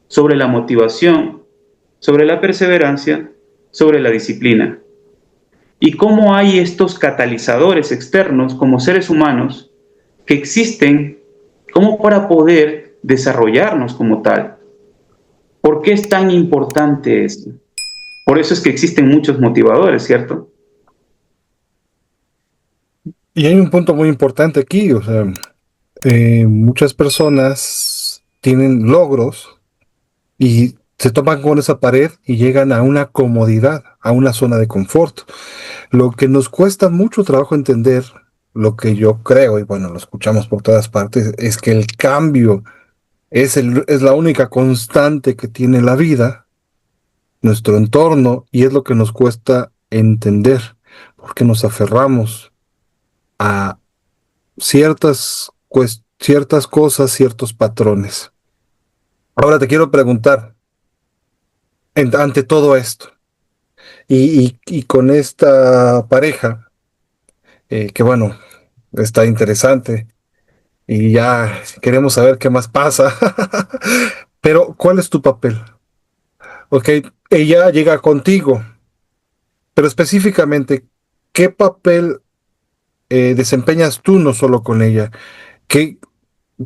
sobre la motivación, sobre la perseverancia, sobre la disciplina. Y cómo hay estos catalizadores externos como seres humanos que existen como para poder desarrollarnos como tal. ¿Por qué es tan importante esto? Por eso es que existen muchos motivadores, ¿cierto? Y hay un punto muy importante aquí, o sea, muchas personas tienen logros y se topan con esa pared y llegan a una comodidad, a una zona de confort. Lo que nos cuesta mucho trabajo entender, lo que yo creo, y bueno, lo escuchamos por todas partes, es que el cambio es la única constante que tiene la vida, nuestro entorno, y es lo que nos cuesta entender, porque nos aferramos a ciertas cosas, ciertos patrones. Ahora te quiero preguntar, ante todo esto, y con esta pareja, que bueno, está interesante, y ya queremos saber qué más pasa, pero ¿cuál es tu papel? Ok, ella llega contigo, pero específicamente, ¿qué papel desempeñas tú no solo con ella? ¿Qué,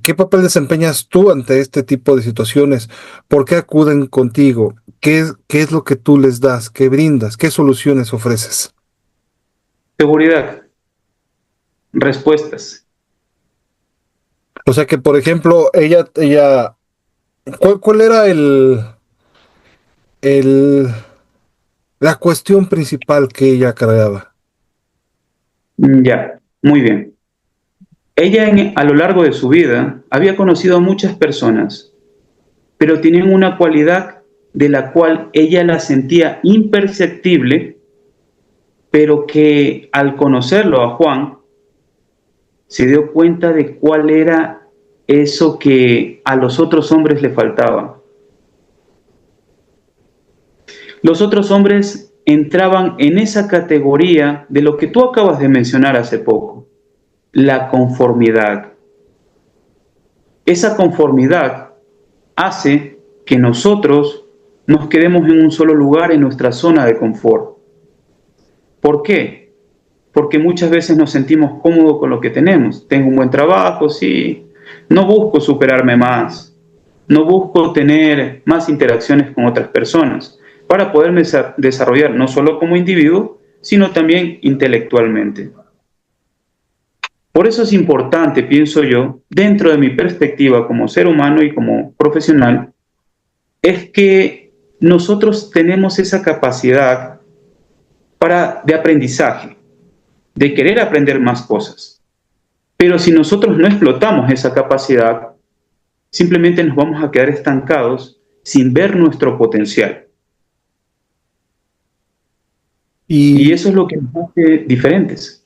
¿Qué papel desempeñas tú ante este tipo de situaciones? ¿Por qué acuden contigo? Qué es lo que tú les das? ¿Qué brindas? ¿Qué soluciones ofreces? Seguridad, respuestas. O sea que, por ejemplo, ¿cuál era el, la cuestión principal que ella cargaba? Ya, muy bien. Ella a lo largo de su vida había conocido a muchas personas, pero tenían una cualidad de la cual ella la sentía imperceptible, pero que al conocerlo a Juan, se dio cuenta de cuál era eso que a los otros hombres le faltaba. Los otros hombres entraban en esa categoría de lo que tú acabas de mencionar hace poco, la conformidad. Esa conformidad hace que nosotros nos quedemos en un solo lugar en nuestra zona de confort. ¿Por qué? Porque muchas veces nos sentimos cómodos con lo que tenemos. Tengo un buen trabajo, sí. No busco superarme más. No busco tener más interacciones con otras personas para poderme desarrollar no solo como individuo, sino también intelectualmente. Por eso es importante, pienso yo, dentro de mi perspectiva como ser humano y como profesional, es que nosotros tenemos esa capacidad de aprendizaje, de querer aprender más cosas. Pero si nosotros no explotamos esa capacidad, simplemente nos vamos a quedar estancados sin ver nuestro potencial. Y Y, eso es lo que nos hace diferentes.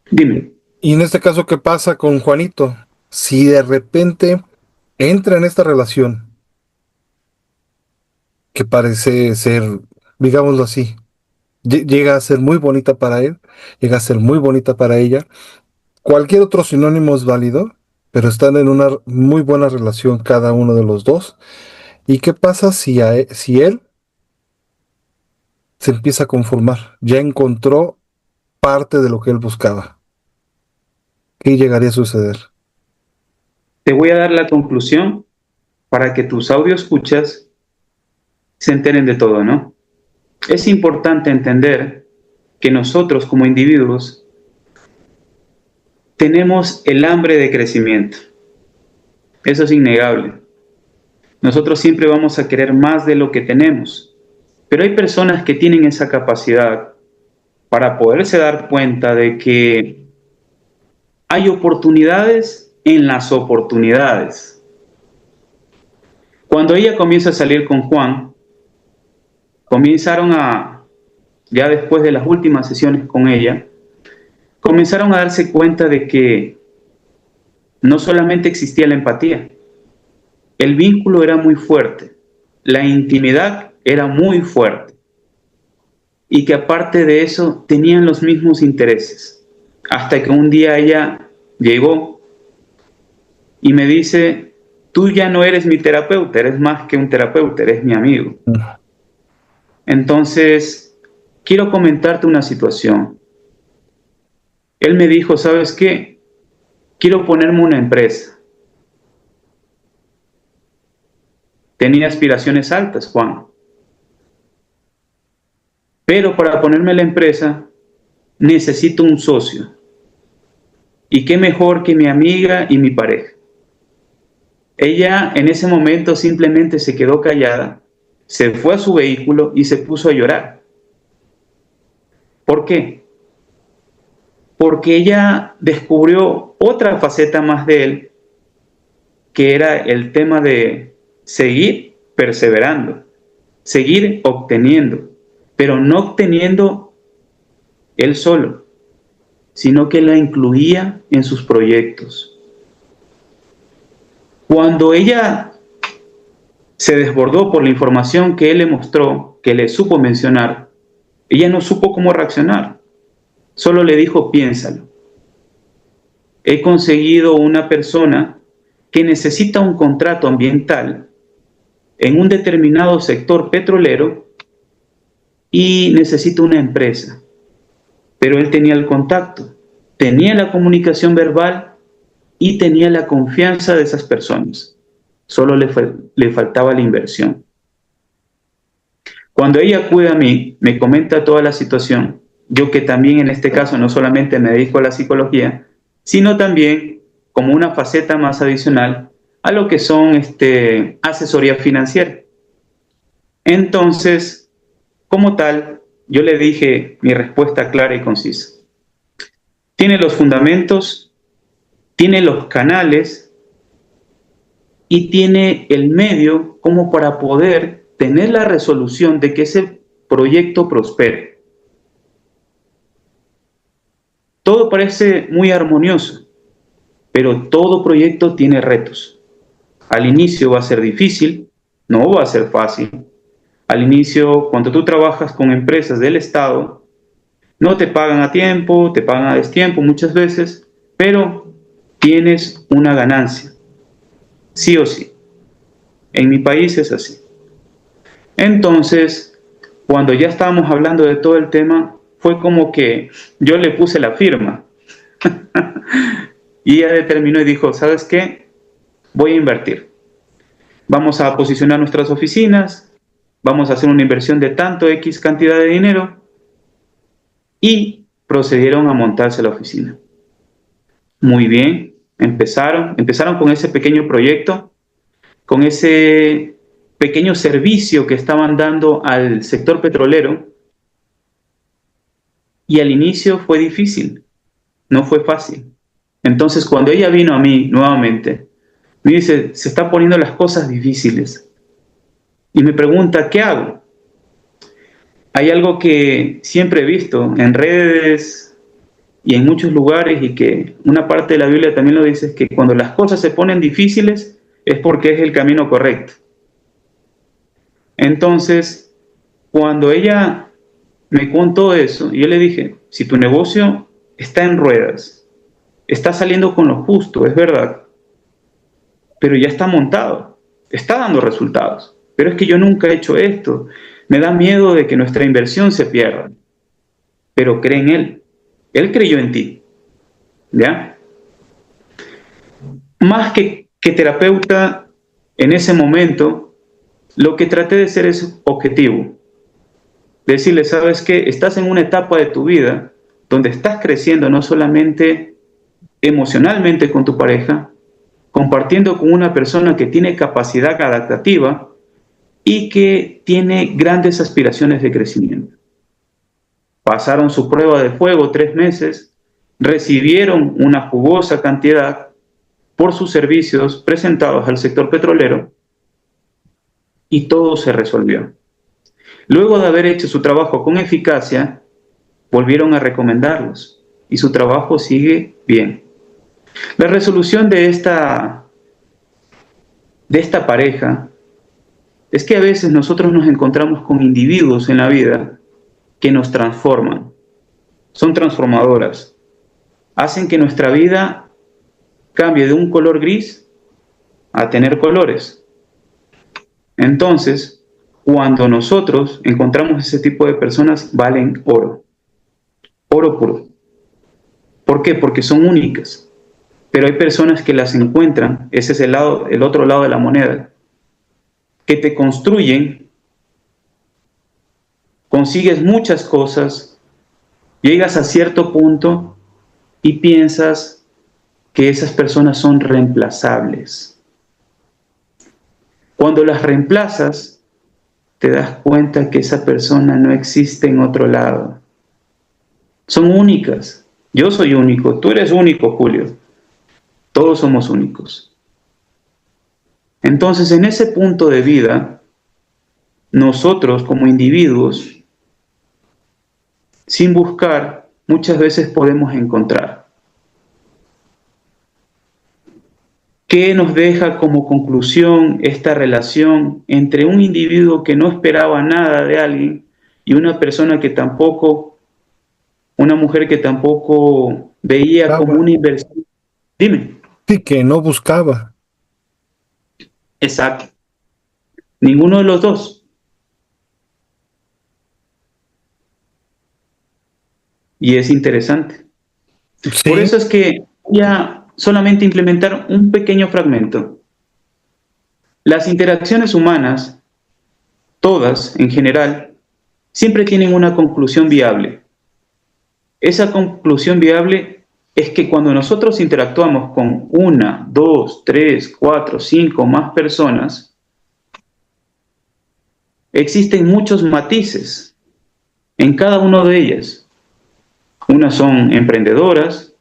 Dime. y en este caso, ¿qué pasa con Juanito? Si de repente entra en esta relación que parece ser, digámoslo así, llega a ser muy bonita para él, llega a ser muy bonita para ella. Cualquier otro sinónimo es válido, pero están en una muy buena relación cada uno de los dos. ¿Y qué pasa si él se empieza a conformar? Ya encontró parte de lo que él buscaba. ¿Qué llegaría a suceder? Te voy a dar la conclusión para que tus audio escuchas se enteren de todo, ¿no? Es importante entender que nosotros como individuos tenemos el hambre de crecimiento. Eso es innegable. Nosotros siempre vamos a querer más de lo que tenemos. Pero hay personas que tienen esa capacidad para poderse dar cuenta de que hay oportunidades en las oportunidades. Cuando ella comienza a salir con Juan, ya después de las últimas sesiones con ella, comenzaron a darse cuenta de que no solamente existía la empatía, el vínculo era muy fuerte, la intimidad era muy fuerte, y que aparte de eso tenían los mismos intereses, hasta que un día ella llegó y me dice: tú ya no eres mi terapeuta, eres más que un terapeuta, eres mi amigo. Entonces, quiero comentarte una situación. Él me dijo: ¿sabes qué? Quiero ponerme una empresa. Tenía aspiraciones altas, Juan. Pero para ponerme la empresa, necesito un socio. Y qué mejor que mi amiga y mi pareja. Ella en ese momento simplemente se quedó callada, se fue a su vehículo y se puso a llorar. ¿Por qué? Porque ella descubrió otra faceta más de él, que era el tema de seguir perseverando, seguir obteniendo, pero no obteniendo él solo, sino que la incluía en sus proyectos. Cuando ella se desbordó por la información que él le mostró, que le supo mencionar, ella no supo cómo reaccionar. Solo le dijo: piénsalo. He conseguido una persona que necesita un contrato ambiental en un determinado sector petrolero y necesita una empresa. Pero él tenía el contacto, tenía la comunicación verbal y tenía la confianza de esas personas. Solo le faltaba la inversión. Cuando ella acude a mí, me comenta toda la situación, yo que también en este caso no solamente me dedico a la psicología, sino también como una faceta más adicional a lo que son asesoría financiera. Entonces, como tal, yo le dije mi respuesta clara y concisa. Tiene los fundamentos, tiene los canales y tiene el medio como para poder tener la resolución de que ese proyecto prospere. Todo parece muy armonioso, pero todo proyecto tiene retos. Al inicio va a ser difícil, no va a ser fácil. Al inicio, cuando tú trabajas con empresas del Estado, no te pagan a tiempo, te pagan a destiempo muchas veces, pero tienes una ganancia, sí o sí. En mi país es así. Entonces, cuando ya estábamos hablando de todo el tema, fue como que yo le puse la firma. Y ella determinó y dijo: ¿sabes qué? Voy a invertir. Vamos a posicionar nuestras oficinas, vamos a hacer una inversión de tanto X cantidad de dinero, y procedieron a montarse la oficina. Muy bien, empezaron con ese pequeño proyecto, con ese pequeño servicio que estaban dando al sector petrolero, y al inicio fue difícil, no fue fácil. Entonces, cuando ella vino a mí nuevamente, me dice: se están poniendo las cosas difíciles. Y me pregunta: ¿qué hago? Hay algo que siempre he visto en redes y en muchos lugares, y que una parte de la Biblia también lo dice, es que cuando las cosas se ponen difíciles es porque es el camino correcto. Entonces, cuando ella me contó eso, yo le dije: si tu negocio está en ruedas, está saliendo con lo justo, es verdad, pero ya está montado, está dando resultados. Pero es que yo nunca he hecho esto, me da miedo de que nuestra inversión se pierda. Pero cree en él, él creyó en ti, ¿ya? Más que terapeuta, en ese momento, lo que traté de ser es objetivo. Decirle: ¿sabes qué? Estás en una etapa de tu vida donde estás creciendo no solamente emocionalmente con tu pareja, compartiendo con una persona que tiene capacidad adaptativa, y que tiene grandes aspiraciones de crecimiento. Pasaron su prueba de fuego 3 meses, recibieron una jugosa cantidad por sus servicios presentados al sector petrolero y todo se resolvió. Luego de haber hecho su trabajo con eficacia, volvieron a recomendarlos y su trabajo sigue bien. La resolución de esta pareja es que a veces nosotros nos encontramos con individuos en la vida que nos transforman, son transformadoras, hacen que nuestra vida cambie de un color gris a tener colores. Entonces, cuando nosotros encontramos ese tipo de personas, valen oro, oro puro. ¿Por qué? Porque son únicas. Pero hay personas que las encuentran, ese es el otro lado de la moneda, que te construyen, consigues muchas cosas, llegas a cierto punto y piensas que esas personas son reemplazables. Cuando las reemplazas, te das cuenta que esa persona no existe en otro lado. Son únicas. Yo soy único, tú eres único, Julio. Todos somos únicos. Entonces, en ese punto de vida, nosotros como individuos, sin buscar, muchas veces podemos encontrar. ¿Qué nos deja como conclusión esta relación entre un individuo que no esperaba nada de alguien y una persona que tampoco, una mujer que tampoco veía como una inversión? Dime. Sí, que no buscaba. Exacto. Ninguno de los dos. Y es interesante. Sí. Por eso es que voy a solamente implementar un pequeño fragmento. Las interacciones humanas, todas en general, siempre tienen una conclusión viable. Esa conclusión viable es que cuando nosotros interactuamos con 1, 2, 3, 4, 5 más personas, existen muchos matices en cada una de ellas. Unas son emprendedoras,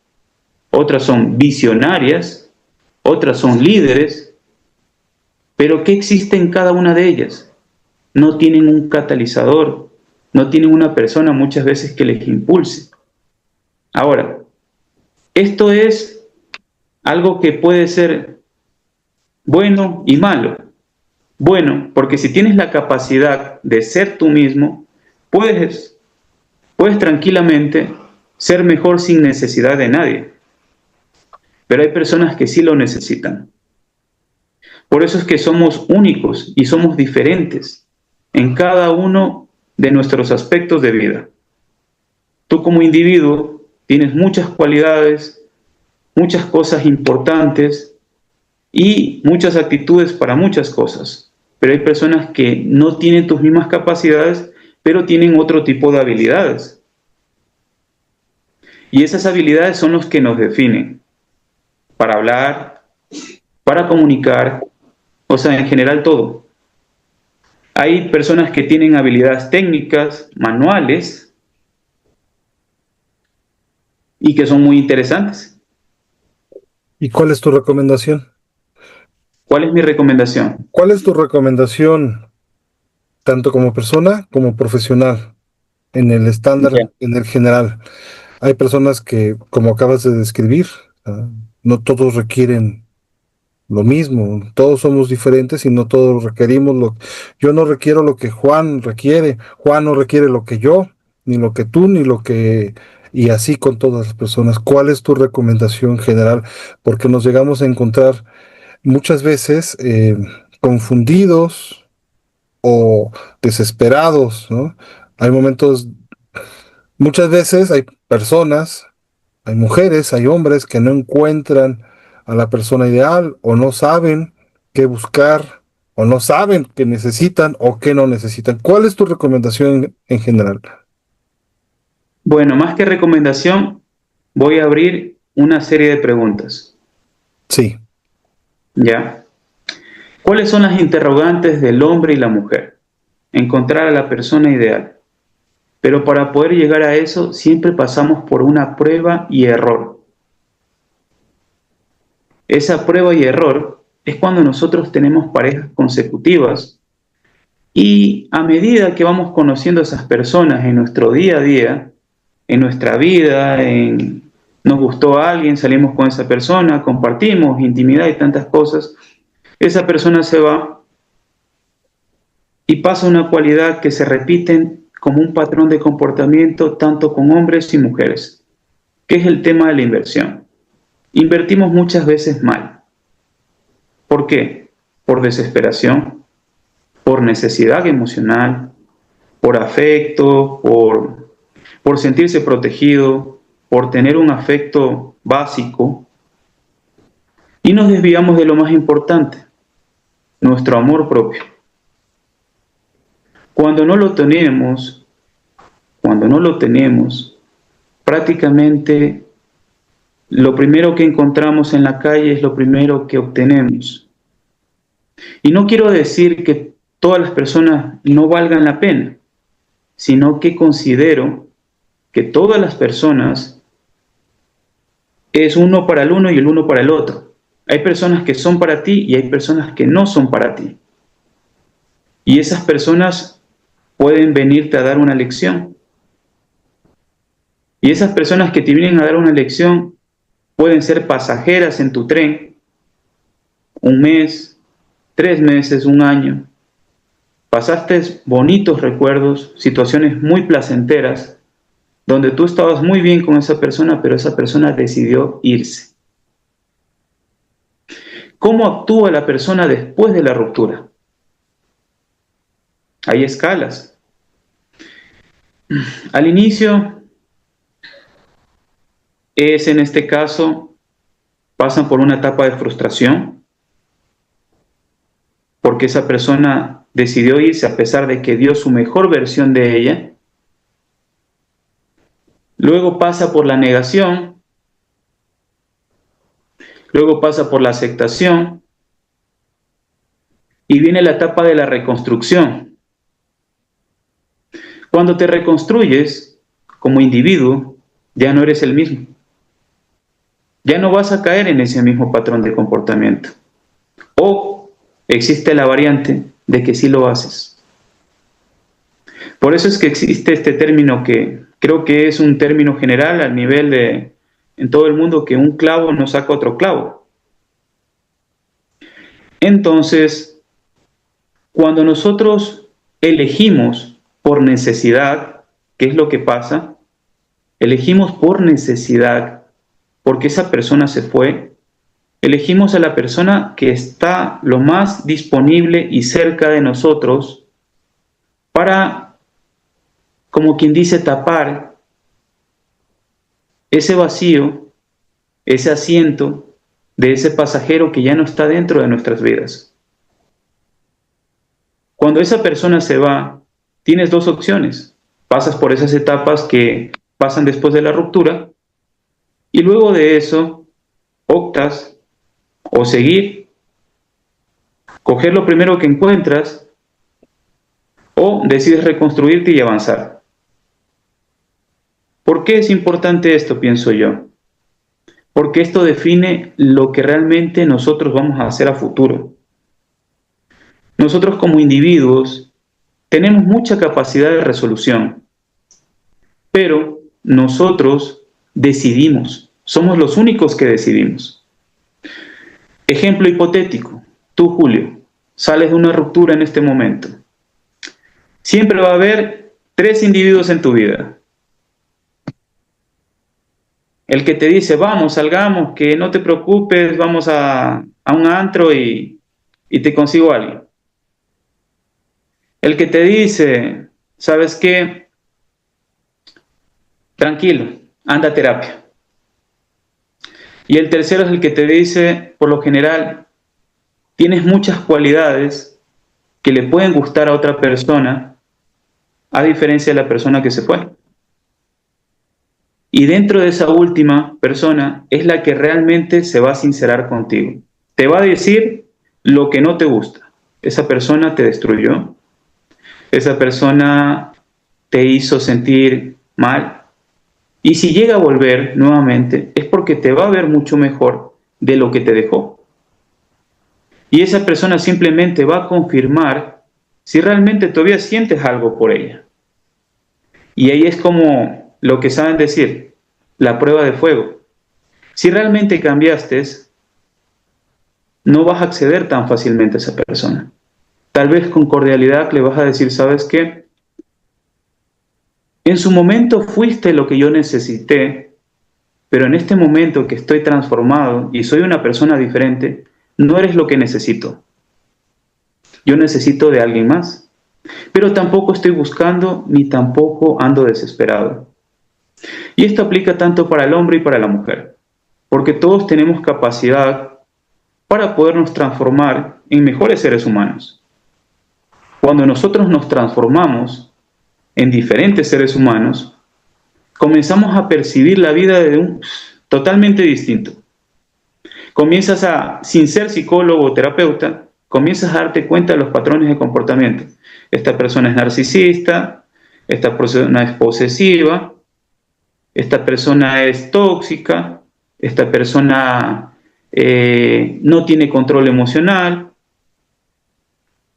otras son visionarias, otras son líderes, pero ¿qué existe en cada una de ellas? No tienen un catalizador, no tienen una persona muchas veces que les impulse. Ahora, esto es algo que puede ser bueno y malo. Bueno, porque si tienes la capacidad de ser tú mismo, puedes tranquilamente ser mejor sin necesidad de nadie. Pero hay personas que sí lo necesitan. Por eso es que somos únicos y somos diferentes en cada uno de nuestros aspectos de vida. Tú como individuo tienes muchas cualidades, muchas cosas importantes y muchas actitudes para muchas cosas. Pero hay personas que no tienen tus mismas capacidades, pero tienen otro tipo de habilidades. Y esas habilidades son los que nos definen para hablar, para comunicar, o sea, en general todo. Hay personas que tienen habilidades técnicas, manuales, y que son muy interesantes. ¿Y cuál es tu recomendación? ¿Cuál es mi recomendación? ¿Cuál es tu recomendación, tanto como persona como profesional, en el estándar, Ya. en el general? Hay personas que, como acabas de describir, no todos requieren lo mismo, todos somos diferentes y no todos requerimos yo no requiero lo que Juan requiere, Juan no requiere lo que yo, ni lo que tú, ni lo que, y así con todas las personas. ¿Cuál es tu recomendación general? Porque nos llegamos a encontrar muchas veces confundidos o desesperados, ¿no? Hay momentos, muchas veces hay personas, hay mujeres, hay hombres que no encuentran a la persona ideal o no saben qué buscar o no saben qué necesitan o qué no necesitan. ¿Cuál es tu recomendación en general? Bueno, más que recomendación, voy a abrir una serie de preguntas. Sí, ¿Ya? ¿Cuáles son las interrogantes del hombre y la mujer? Encontrar a la persona ideal. Pero para poder llegar a eso, siempre pasamos por una prueba y error. Esa prueba y error es cuando nosotros tenemos parejas consecutivas y a medida que vamos conociendo a esas personas en nuestro día a día, en nuestra vida, nos gustó a alguien, salimos con esa persona, compartimos intimidad y tantas cosas, esa persona se va y pasa una cualidad que se repite como un patrón de comportamiento tanto con hombres y mujeres, que es el tema de la inversión. Invertimos muchas veces mal. ¿Por qué? Por desesperación, por necesidad emocional, por afecto, por sentirse protegido, por tener un afecto básico, y nos desviamos de lo más importante, nuestro amor propio. Cuando no lo tenemos, prácticamente lo primero que encontramos en la calle es lo primero que obtenemos. Y no quiero decir que todas las personas no valgan la pena, sino que considero que todas las personas es uno para el uno y el uno para el otro. Hay personas que son para ti y hay personas que no son para ti. Y esas personas pueden venirte a dar una lección. Y esas personas que te vienen a dar una lección pueden ser pasajeras en tu tren, 1 mes, 3 meses, 1 año. Pasaste bonitos recuerdos, situaciones muy placenteras, donde tú estabas muy bien con esa persona, pero esa persona decidió irse. ¿Cómo actúa la persona después de la ruptura? Hay escalas. Al inicio, en este caso, pasan por una etapa de frustración, porque esa persona decidió irse a pesar de que dio su mejor versión de ella. Luego pasa por la negación, luego pasa por la aceptación, y viene la etapa de la reconstrucción. Cuando te reconstruyes como individuo, ya no eres el mismo. Ya no vas a caer en ese mismo patrón de comportamiento. O existe la variante de que sí lo haces. Por eso es que existe este término que creo que es un término general al nivel en todo el mundo, que un clavo no saca otro clavo. Entonces, cuando nosotros elegimos por necesidad, ¿qué es lo que pasa? Elegimos por necesidad, porque esa persona se fue. Elegimos a la persona que está lo más disponible y cerca de nosotros para, como quien dice, tapar ese vacío, ese asiento de ese pasajero que ya no está dentro de nuestras vidas. Cuando esa persona se va, tienes 2 opciones. Pasas por esas etapas que pasan después de la ruptura y luego de eso optas o seguir, coger lo primero que encuentras, o decides reconstruirte y avanzar. ¿Por qué es importante esto, pienso yo? Porque esto define lo que realmente nosotros vamos a hacer a futuro. Nosotros como individuos tenemos mucha capacidad de resolución, pero nosotros decidimos, somos los únicos que decidimos. Ejemplo hipotético, tú, Julio, sales de una ruptura en este momento. Siempre va a haber 3 individuos en tu vida. El que te dice, vamos, salgamos, que no te preocupes, vamos a un antro y te consigo a alguien. El que te dice, ¿sabes qué? Tranquilo, anda a terapia. Y el tercero es el que te dice, por lo general, tienes muchas cualidades que le pueden gustar a otra persona, a diferencia de la persona que se fue. Y dentro de esa última persona es la que realmente se va a sincerar contigo. Te va a decir lo que no te gusta. Esa persona te destruyó, esa persona te hizo sentir mal. Y si llega a volver nuevamente, es porque te va a ver mucho mejor de lo que te dejó. Y esa persona simplemente va a confirmar si realmente todavía sientes algo por ella. Y ahí es como lo que saben decir, la prueba de fuego. Si realmente cambiaste, no vas a acceder tan fácilmente a esa persona. Tal vez con cordialidad le vas a decir, ¿sabes qué? En su momento fuiste lo que yo necesité, pero en este momento que estoy transformado y soy una persona diferente, no eres lo que necesito. Yo necesito de alguien más, pero tampoco estoy buscando ni tampoco ando desesperado. Y esto aplica tanto para el hombre y para la mujer, porque todos tenemos capacidad para podernos transformar en mejores seres humanos. Cuando nosotros nos transformamos en diferentes seres humanos, comenzamos a percibir la vida de un totalmente distinto. Comienzas a, sin ser psicólogo o terapeuta, comienzas a darte cuenta de los patrones de comportamiento. Esta persona es narcisista, esta persona es posesiva, esta persona es tóxica, esta persona no tiene control emocional.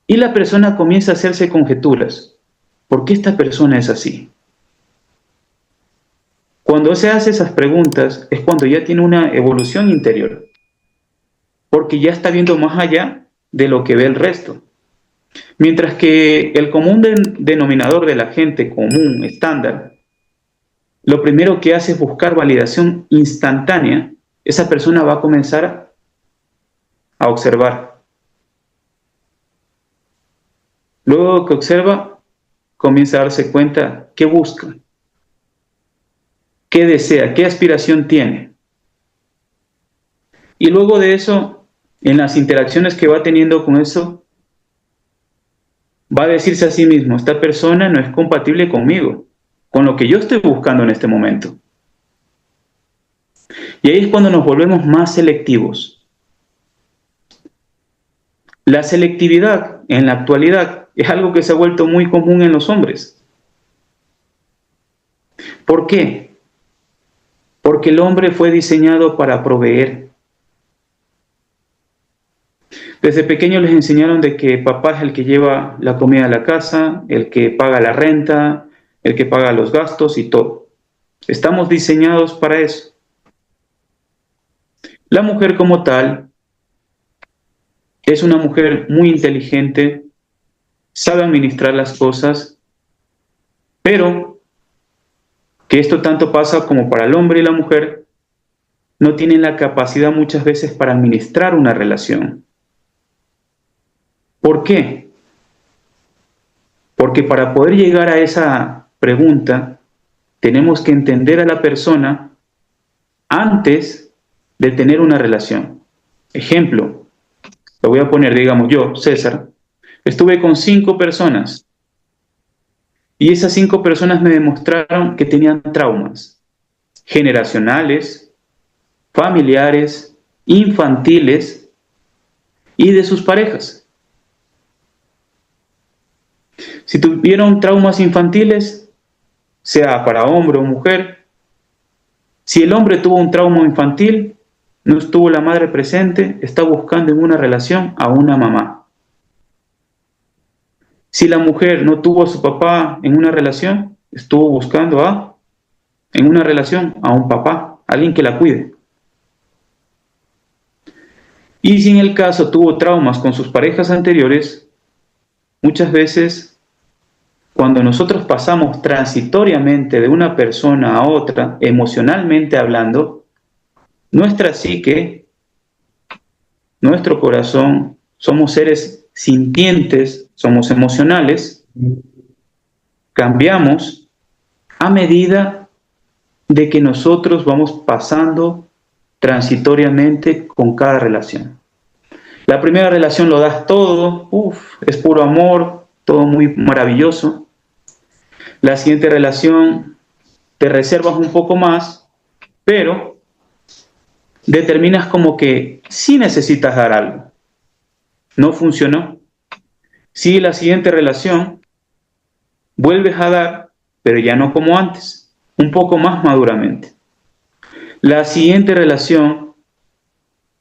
Y la persona comienza a hacerse conjeturas. ¿Por qué esta persona es así? Cuando se hace esas preguntas es cuando ya tiene una evolución interior, porque ya está viendo más allá de lo que ve el resto. Mientras que el común denominador de la gente común, estándar, lo primero que hace es buscar validación instantánea, esa persona va a comenzar a observar. Luego que observa, comienza a darse cuenta qué busca, qué desea, qué aspiración tiene. Y luego de eso, en las interacciones que va teniendo con eso, va a decirse a sí mismo, esta persona no es compatible conmigo, con lo que yo estoy buscando en este momento. Y ahí es cuando nos volvemos más selectivos. La selectividad en la actualidad es algo que se ha vuelto muy común en los hombres. ¿Por qué? Porque el hombre fue diseñado para proveer. Desde pequeños les enseñaron de que papá es el que lleva la comida a la casa, el que paga la renta, el que paga los gastos y todo. Estamos diseñados para eso. La mujer como tal es una mujer muy inteligente, sabe administrar las cosas, pero que esto tanto pasa como para el hombre y la mujer, no tienen la capacidad muchas veces para administrar una relación. ¿Por qué? Porque para poder llegar a esa pregunta, tenemos que entender a la persona antes de tener una relación. Ejemplo, lo voy a poner, digamos yo, César, estuve con 5 personas y esas 5 personas me demostraron que tenían traumas generacionales, familiares, infantiles y de sus parejas. Si tuvieron traumas infantiles, sea para hombre o mujer, si el hombre tuvo un trauma infantil, no estuvo la madre presente, está buscando en una relación a una mamá. Si la mujer no tuvo a su papá en una relación, estuvo buscando en una relación a un papá, alguien que la cuide. Y si en el caso tuvo traumas con sus parejas anteriores, muchas veces cuando nosotros pasamos transitoriamente de una persona a otra, emocionalmente hablando, nuestra psique, nuestro corazón, somos seres sintientes, somos emocionales, cambiamos a medida de que nosotros vamos pasando transitoriamente con cada relación. La primera relación lo das todo, es puro amor, todo muy maravilloso. La siguiente relación te reservas un poco más, pero determinas como que sí necesitas dar algo. no funcionó. Sigue la siguiente relación, vuelves a dar, pero ya no como antes, un poco más maduramente. La siguiente relación,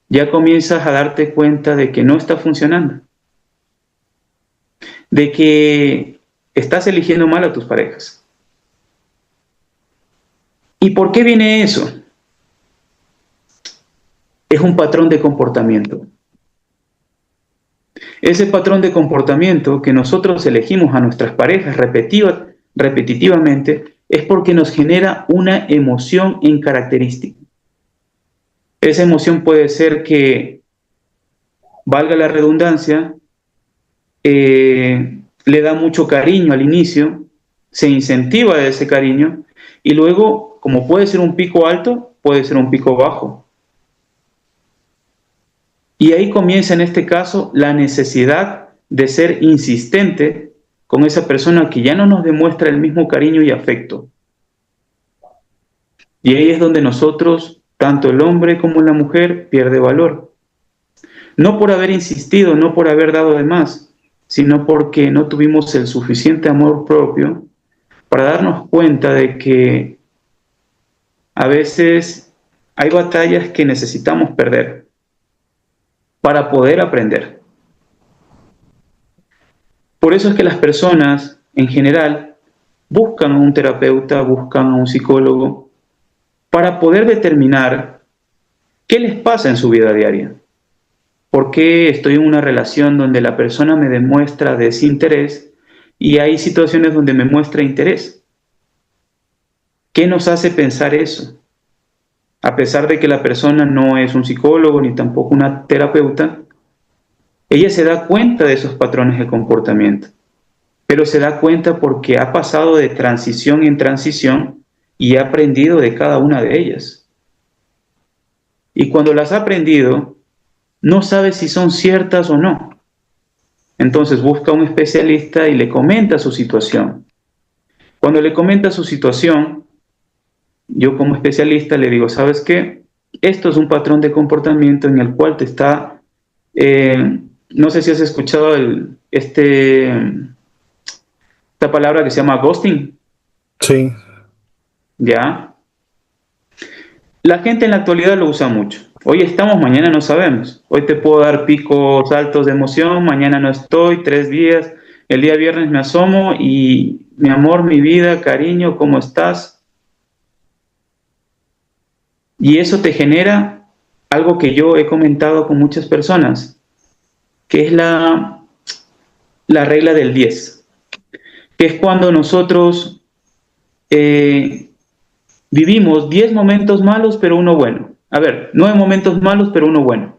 ya comienzas a darte cuenta de que no está funcionando, de que estás eligiendo mal a tus parejas. ¿Y por qué viene eso? Es un patrón de comportamiento. Ese patrón de comportamiento que nosotros elegimos a nuestras parejas repetitivamente es porque nos genera una emoción en característica. Esa emoción puede ser que, valga la redundancia, le da mucho cariño al inicio, se incentiva de ese cariño y luego, como puede ser un pico alto, puede ser un pico bajo. Y ahí comienza en este caso la necesidad de ser insistente con esa persona que ya no nos demuestra el mismo cariño y afecto. Y ahí es donde nosotros, tanto el hombre como la mujer, pierde valor. No por haber insistido, no por haber dado de más, sino porque no tuvimos el suficiente amor propio para darnos cuenta de que a veces hay batallas que necesitamos perder para poder aprender. Por eso es que las personas, en general, buscan a un terapeuta, buscan a un psicólogo, para poder determinar qué les pasa en su vida diaria. ¿Por qué estoy en una relación donde la persona me demuestra desinterés y hay situaciones donde me muestra interés? ¿Qué nos hace pensar eso? A pesar de que la persona no es un psicólogo ni tampoco una terapeuta, ella se da cuenta de esos patrones de comportamiento, pero se da cuenta porque ha pasado de transición en transición y ha aprendido de cada una de ellas. Y cuando las ha aprendido, no sabe si son ciertas o no. Entonces busca a un especialista y le comenta su situación. Cuando le comenta su situación, yo como especialista le digo, ¿sabes qué? Esto es un patrón de comportamiento en el cual te está... no sé si has escuchado esta palabra que se llama ghosting. Sí. ¿Ya? La gente en la actualidad lo usa mucho. Hoy estamos, mañana no sabemos. Hoy te puedo dar picos altos de emoción, mañana no estoy, 3 días. El día viernes me asomo y mi amor, mi vida, cariño, ¿cómo estás? Y eso te genera algo que yo he comentado con muchas personas, que es la regla del 10, que es cuando nosotros vivimos 10 momentos malos, pero uno bueno. A ver, 9 momentos malos, pero uno bueno.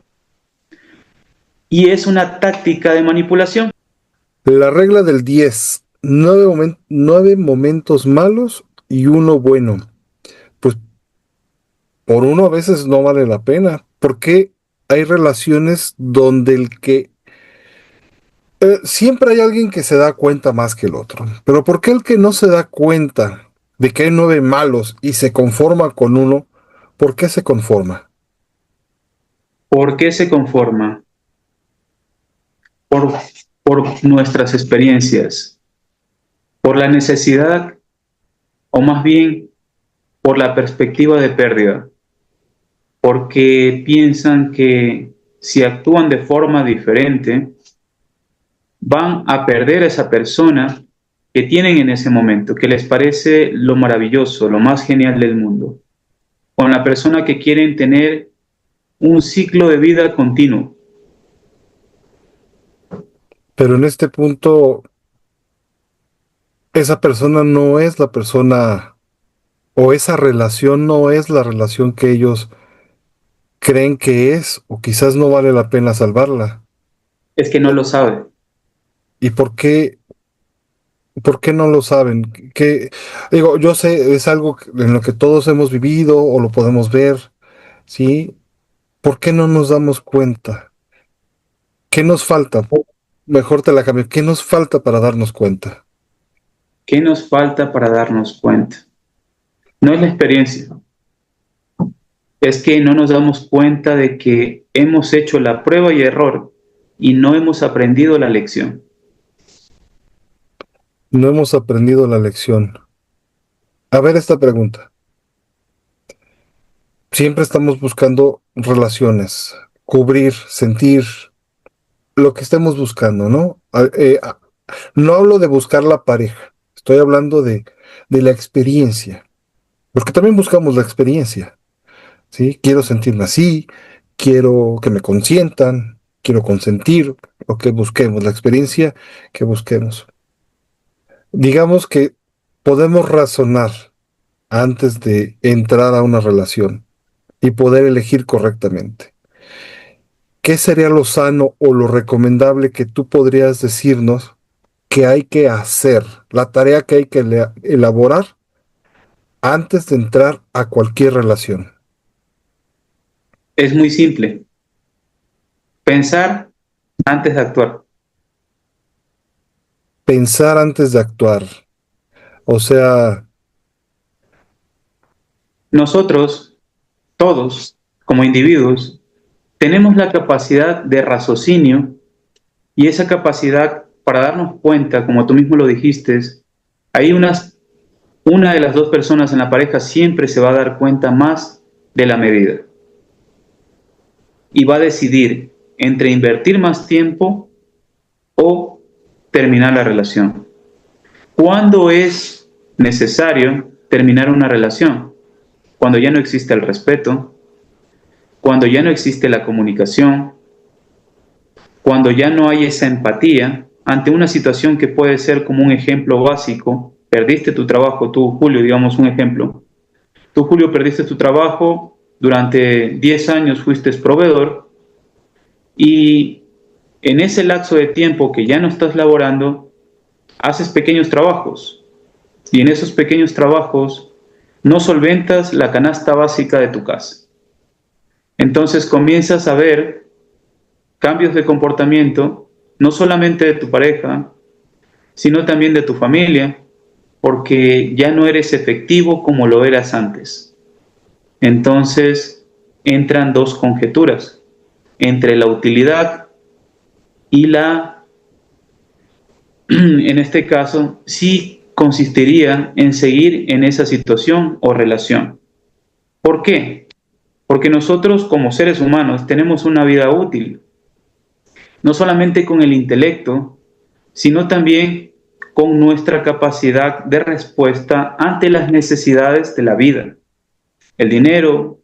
Y es una táctica de manipulación. La regla del 10, 9 momentos malos y uno bueno. Pues por uno a veces no vale la pena, porque hay relaciones donde siempre hay alguien que se da cuenta más que el otro. Pero ¿por qué el que no se da cuenta de que hay 9 malos y se conforma con uno? ¿Por qué se conforma? ¿Por qué se conforma? Por, por nuestras experiencias, por la necesidad, o más bien por la perspectiva de pérdida, porque piensan que si actúan de forma diferente, van a perder a esa persona que tienen en ese momento, que les parece lo maravilloso, lo más genial del mundo, con la persona que quieren tener un ciclo de vida continuo. Pero en este punto, esa persona no es la persona, o esa relación no es la relación que ellos creen que es, o quizás no vale la pena salvarla. Es que no lo sabe. ¿Y por qué no lo saben? Digo, yo sé, es algo en lo que todos hemos vivido o lo podemos ver, ¿sí? ¿Por qué no nos damos cuenta? ¿Qué nos falta? Mejor te la cambio. ¿Qué nos falta para darnos cuenta? ¿Qué nos falta para darnos cuenta? No es la experiencia, es que no nos damos cuenta de que hemos hecho la prueba y error y no hemos aprendido la lección. No hemos aprendido la lección. A ver esta pregunta. Siempre estamos buscando relaciones, cubrir, sentir lo que estemos buscando, ¿no? No hablo de buscar la pareja, estoy hablando de la experiencia, porque también buscamos la experiencia, ¿sí? Quiero sentirme así, quiero que me consientan, quiero consentir, lo que busquemos, la experiencia que busquemos. Digamos que podemos razonar antes de entrar a una relación y poder elegir correctamente. ¿Qué sería lo sano o lo recomendable que tú podrías decirnos que hay que hacer, la tarea que hay que elaborar antes de entrar a cualquier relación? Es muy simple. Pensar antes de actuar. Pensar antes de actuar. O sea, Nosotros, todos, como individuos, tenemos la capacidad de raciocinio y esa capacidad para darnos cuenta, como tú mismo lo dijiste, hay una de las dos personas en la pareja siempre se va a dar cuenta más de la medida y va a decidir entre invertir más tiempo o terminar la relación. ¿Cuándo es necesario terminar una relación? Cuando ya no existe el respeto, cuando ya no existe la comunicación, cuando ya no hay esa empatía ante una situación que puede ser como un ejemplo básico. Perdiste tu trabajo, tú, Julio, digamos un ejemplo. Tú, Julio, perdiste tu trabajo, durante 10 años fuiste proveedor y en ese lapso de tiempo que ya no estás laborando, haces pequeños trabajos y en esos pequeños trabajos no solventas la canasta básica de tu casa. Entonces comienzas a ver cambios de comportamiento, no solamente de tu pareja, sino también de tu familia, porque ya no eres efectivo como lo eras antes. Entonces entran dos conjeturas, entre la utilidad y en este caso, sí consistiría en seguir en esa situación o relación. ¿Por qué? Porque nosotros como seres humanos tenemos una vida útil, no solamente con el intelecto, sino también con nuestra capacidad de respuesta ante las necesidades de la vida. El dinero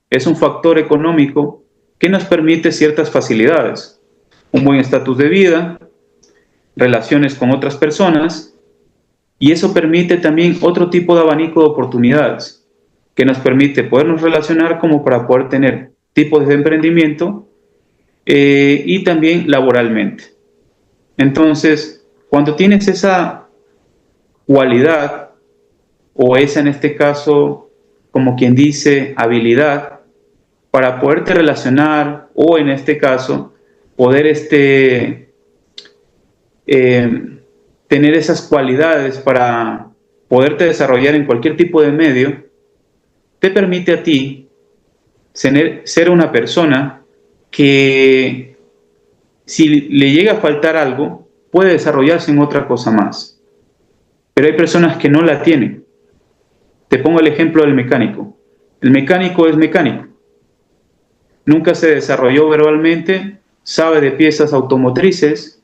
es un factor económico que nos permite ciertas facilidades, un buen estatus de vida, relaciones con otras personas, y eso permite también otro tipo de abanico de oportunidades, que nos permite podernos relacionar como para poder tener tipos de emprendimiento y también laboralmente. Entonces, cuando tienes esa cualidad, o esa en este caso, como quien dice, habilidad, para poderte relacionar, o en este caso, poder tener esas cualidades para poderte desarrollar en cualquier tipo de medio, te permite a ti ser una persona que si le llega a faltar algo, puede desarrollarse en otra cosa más. Pero hay personas que no la tienen. Te pongo el ejemplo del mecánico. El mecánico es mecánico. Nunca se desarrolló verbalmente, sabe de piezas automotrices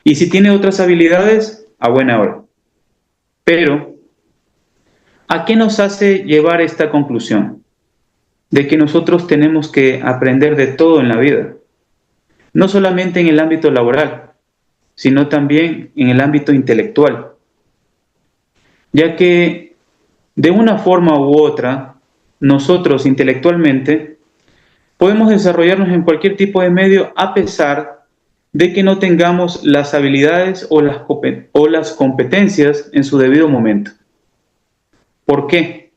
y si tiene otras habilidades, a buena hora. Pero, ¿a qué nos hace llevar esta conclusión? De que nosotros tenemos que aprender de todo en la vida. No solamente en el ámbito laboral, sino también en el ámbito intelectual. Ya que de una forma u otra, nosotros intelectualmente podemos desarrollarnos en cualquier tipo de medio a pesar de que no tengamos las habilidades o las competencias en su debido momento. ¿Por qué?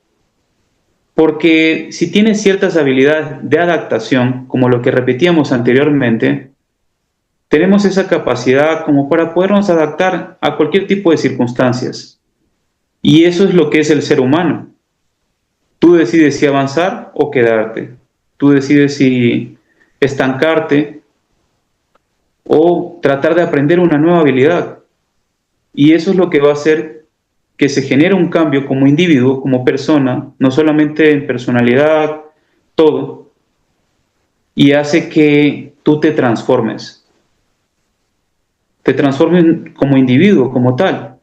Porque si tienes ciertas habilidades de adaptación, como lo que repetíamos anteriormente, tenemos esa capacidad como para podernos adaptar a cualquier tipo de circunstancias. Y eso es lo que es el ser humano. Tú decides si avanzar o quedarte. Tú decides si estancarte o tratar de aprender una nueva habilidad. Y eso es lo que va a hacer que se genere un cambio como individuo, como persona, no solamente en personalidad, todo, y hace que tú te transformes como individuo, como tal.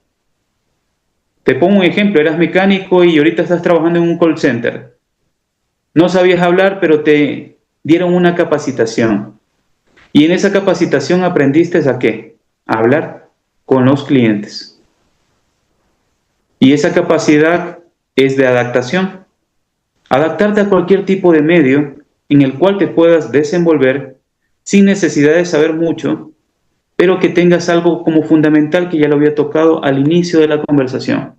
Te pongo un ejemplo, eras mecánico y ahorita estás trabajando en un call center. No sabías hablar, pero te dieron una capacitación. Y en esa capacitación aprendiste ¿a qué? A hablar con los clientes. Y esa capacidad es de adaptación. Adaptarte a cualquier tipo de medio en el cual te puedas desenvolver sin necesidad de saber mucho, pero que tengas algo como fundamental que ya lo había tocado al inicio de la conversación.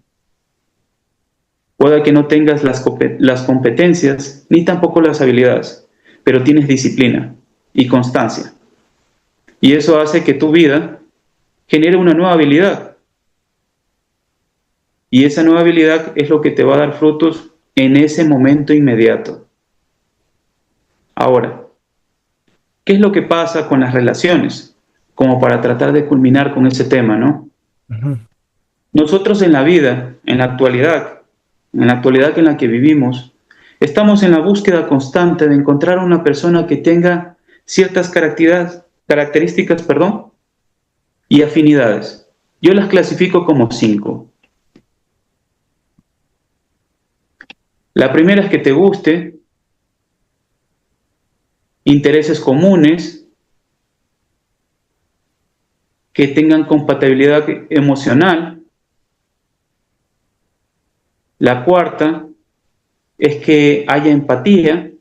Pueda que no tengas las competencias ni tampoco las habilidades, pero tienes disciplina y constancia. Y eso hace que tu vida genere una nueva habilidad. Y esa nueva habilidad es lo que te va a dar frutos en ese momento inmediato. Ahora, ¿qué es lo que pasa con las relaciones? Como para tratar de culminar con ese tema, ¿no? Ujú. Nosotros en la vida, en la actualidad en la que vivimos, estamos en la búsqueda constante de encontrar una persona que tenga ciertas características, y afinidades. Yo las clasifico como 5. La primera es que te guste, intereses comunes, que tengan compatibilidad emocional. La cuarta es que haya empatía.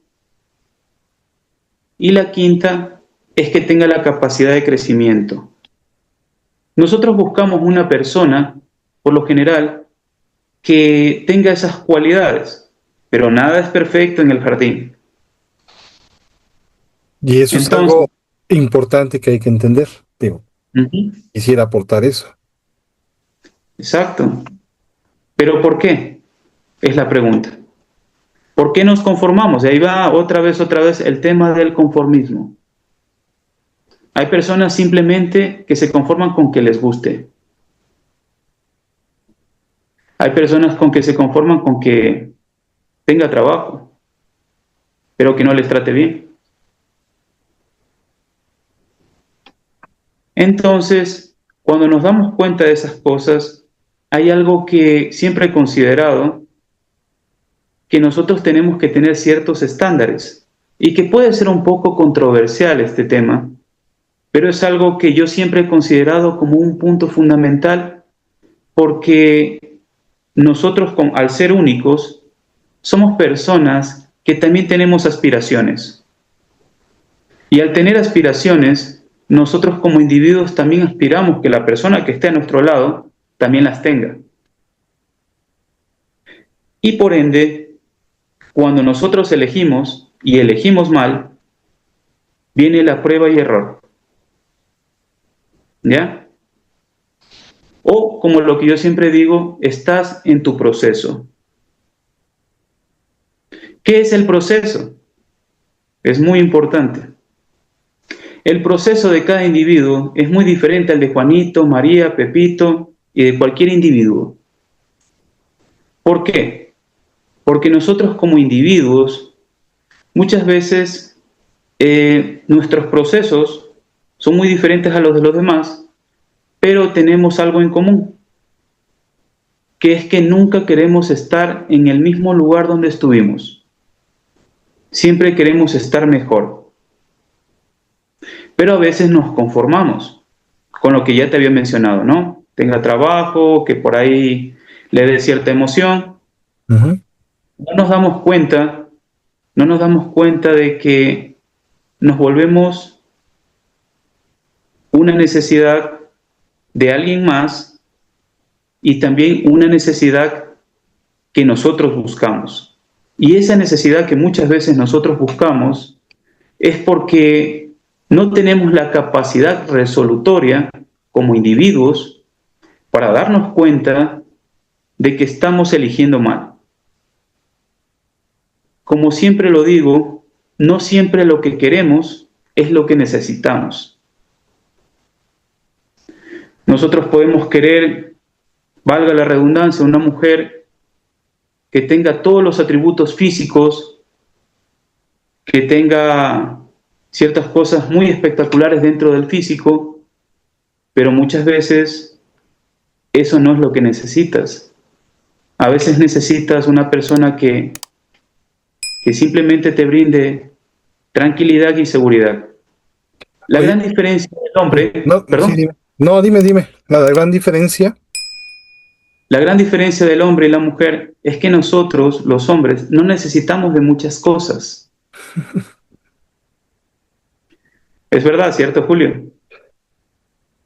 Y la quinta es que tenga la capacidad de crecimiento. Nosotros buscamos una persona, por lo general, que tenga esas cualidades, pero nada es perfecto en el jardín. Y eso es Entonces, algo importante que hay que entender. Digo, ujú, quisiera aportar eso. exacto. ¿Pero por qué? Es la pregunta. ¿Por qué nos conformamos? Y ahí va otra vez el tema del conformismo. Hay personas simplemente que se conforman con que les guste. Hay personas con que se conforman con que tenga trabajo, pero que no les trate bien. Entonces, cuando nos damos cuenta de esas cosas, hay algo que siempre he considerado, que nosotros tenemos que tener ciertos estándares y que puede ser un poco controversial este tema, pero es algo que yo siempre he considerado como un punto fundamental porque nosotros, al ser únicos, somos personas que también tenemos aspiraciones. Y al tener aspiraciones, nosotros como individuos también aspiramos que la persona que esté a nuestro lado también las tenga. Y por ende, cuando nosotros elegimos y elegimos mal, viene la prueba y error. ¿Ya? O, como lo que yo siempre digo, estás en tu proceso. ¿Qué es el proceso? Es muy importante. El proceso de cada individuo es muy diferente al de Juanito, María, Pepito y de cualquier individuo. ¿Por qué? Porque nosotros como individuos, muchas veces nuestros procesos son muy diferentes a los de los demás, pero tenemos algo en común, que es que nunca queremos estar en el mismo lugar donde estuvimos. Siempre queremos estar mejor. Pero a veces nos conformamos con lo que ya te había mencionado, ¿no? Tenga trabajo, que por ahí le dé cierta emoción. Ujú. No nos damos cuenta de que nos volvemos una necesidad de alguien más y también una necesidad que nosotros buscamos. Y esa necesidad que muchas veces nosotros buscamos es porque no tenemos la capacidad resolutoria como individuos para darnos cuenta de que estamos eligiendo mal. Como siempre lo digo, no siempre lo que queremos es lo que necesitamos. Nosotros podemos querer, valga la redundancia, una mujer que tenga todos los atributos físicos, que tenga ciertas cosas muy espectaculares dentro del físico, pero muchas veces eso no es lo que necesitas. A veces necesitas una persona que simplemente te brinde tranquilidad y seguridad. La Oye, gran diferencia del hombre, no, sí, perdón, dime. No, dime. La gran diferencia. la gran diferencia del hombre y la mujer es que nosotros, los hombres, no necesitamos de muchas cosas. Es verdad, ¿cierto, Julio?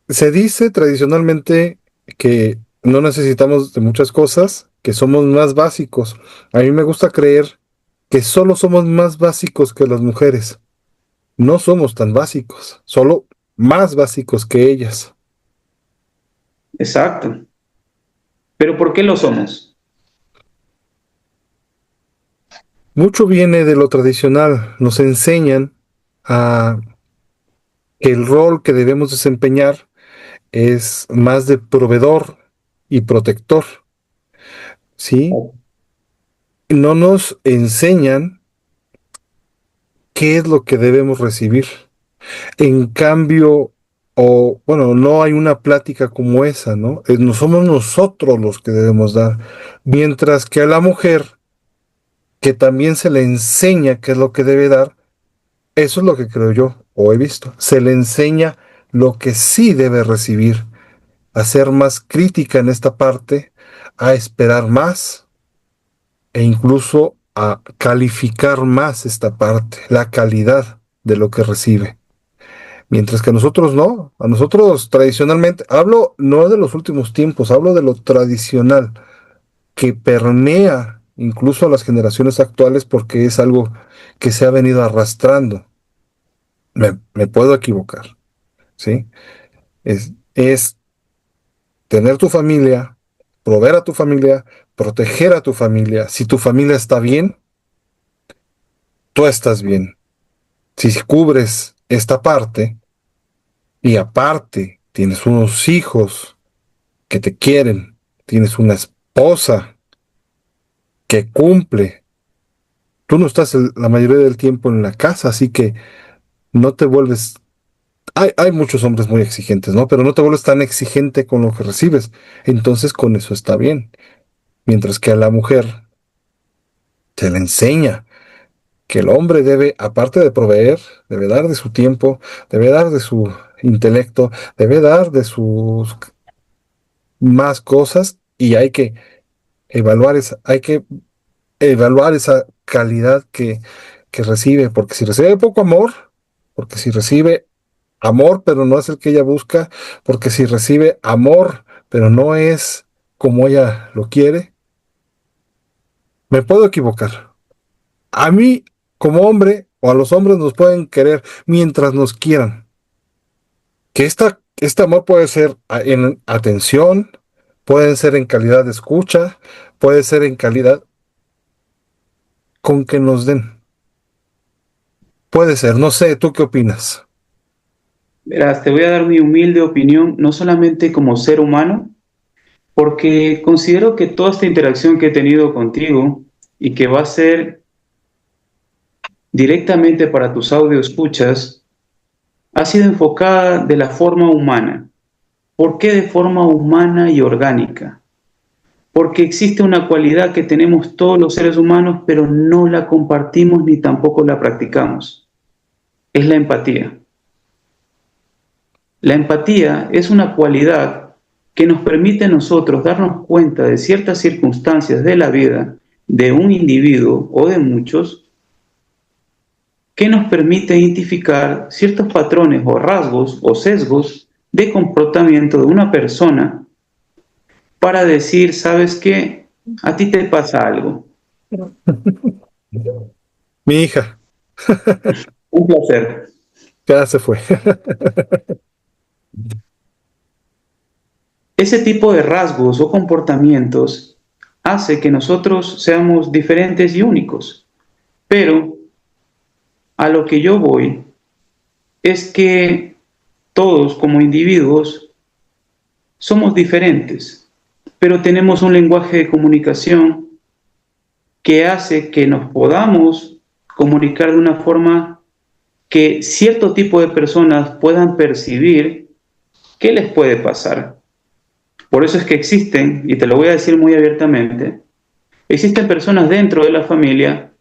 Se dice tradicionalmente que no necesitamos de muchas cosas, que somos más básicos. A mí me gusta creer que solo somos más básicos que las mujeres. No somos tan básicos, solo más básicos que ellas. Exacto. Pero ¿por qué lo somos? Mucho viene de lo tradicional. Nos enseñan a que el rol que debemos desempeñar es más de proveedor y protector, ¿sí? No nos enseñan qué es lo que debemos recibir. En cambio, o bueno, no hay una plática como esa, ¿no? No somos nosotros los que debemos dar. Mientras que a la mujer, que también se le enseña qué es lo que debe dar, eso es lo que creo yo, o he visto. Se le enseña lo que sí debe recibir, a ser más crítica en esta parte, a esperar más e incluso a calificar más esta parte, la calidad de lo que recibe. Mientras que a nosotros no, a nosotros tradicionalmente, hablo no de los últimos tiempos, hablo de lo tradicional, que permea incluso a las generaciones actuales porque es algo que se ha venido arrastrando. Me puedo equivocar, ¿sí? Es tener tu familia, proveer a tu familia, proteger a tu familia. Si tu familia está bien, tú estás bien. Si cubres esta parte y aparte tienes unos hijos que te quieren, tienes una esposa que cumple, tú no estás la mayoría del tiempo en la casa, así que no te vuelves... hay muchos hombres muy exigentes, ¿no? Pero no te vuelves tan exigente con lo que recibes. Entonces con eso está bien. Mientras que a la mujer se le enseña que el hombre debe, aparte de proveer, debe dar de su tiempo, debe dar de su intelecto, debe dar de sus más cosas y hay que evaluar esa calidad que recibe, porque si recibe poco amor, porque si recibe amor, pero no es el que ella busca, porque si recibe amor, pero no es como ella lo quiere, me puedo equivocar. A mí, como hombre, o a los hombres nos pueden querer mientras nos quieran. Que este amor puede ser en atención, puede ser en calidad de escucha, puede ser en calidad con que nos den. Puede ser, no sé, ¿tú qué opinas? Verás, te voy a dar mi humilde opinión, no solamente como ser humano, porque considero que toda esta interacción que he tenido contigo y que va a ser directamente para tus audio escuchas, ha sido enfocada de la forma humana. ¿Por qué de forma humana y orgánica? Porque existe una cualidad que tenemos todos los seres humanos, pero no la compartimos ni tampoco la practicamos. Es la empatía. La empatía es una cualidad que nos permite a nosotros darnos cuenta de ciertas circunstancias de la vida de un individuo o de muchos, que nos permite identificar ciertos patrones o rasgos o sesgos de comportamiento de una persona para decir, ¿sabes qué? A ti te pasa algo. Mi hija, Un placer. ya se fue. Ese tipo de rasgos o comportamientos hace que nosotros seamos diferentes y únicos. Pero a lo que yo voy es que todos como individuos somos diferentes, pero tenemos un lenguaje de comunicación que hace que nos podamos comunicar de una forma que cierto tipo de personas puedan percibir qué les puede pasar. Por eso es que existen, y te lo voy a decir muy abiertamente, existen personas dentro de la familia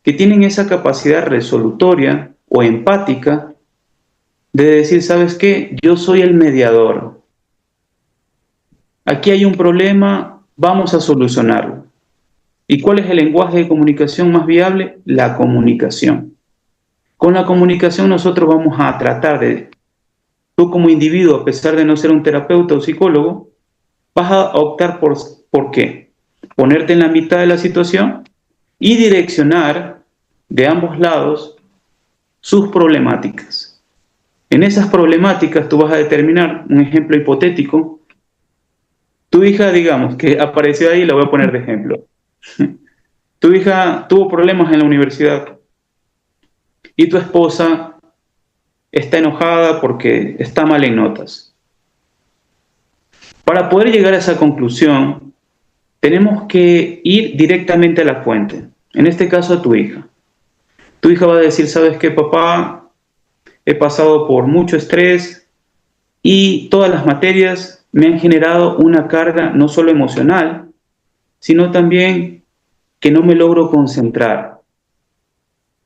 que tienen esa capacidad resolutoria o empática de decir, ¿sabes qué? Yo soy el mediador. Aquí hay un problema, vamos a solucionarlo. ¿Y cuál es el lenguaje de comunicación más viable? La comunicación. Con la comunicación nosotros vamos a tratar de, tú como individuo, a pesar de no ser un terapeuta o psicólogo, vas a optar ¿por qué? Ponerte en la mitad de la situación y direccionar de ambos lados sus problemáticas. En esas problemáticas tú vas a determinar, un ejemplo hipotético, tu hija, digamos, que apareció ahí, la voy a poner de ejemplo. Tu hija tuvo problemas en la universidad y tu esposa está enojada porque está mal en notas. Para poder llegar a esa conclusión, tenemos que ir directamente a la fuente, en este caso a tu hija. Tu hija va a decir, ¿sabes qué, papá? He pasado por mucho estrés y todas las materias me han generado una carga no solo emocional, sino también que no me logro concentrar.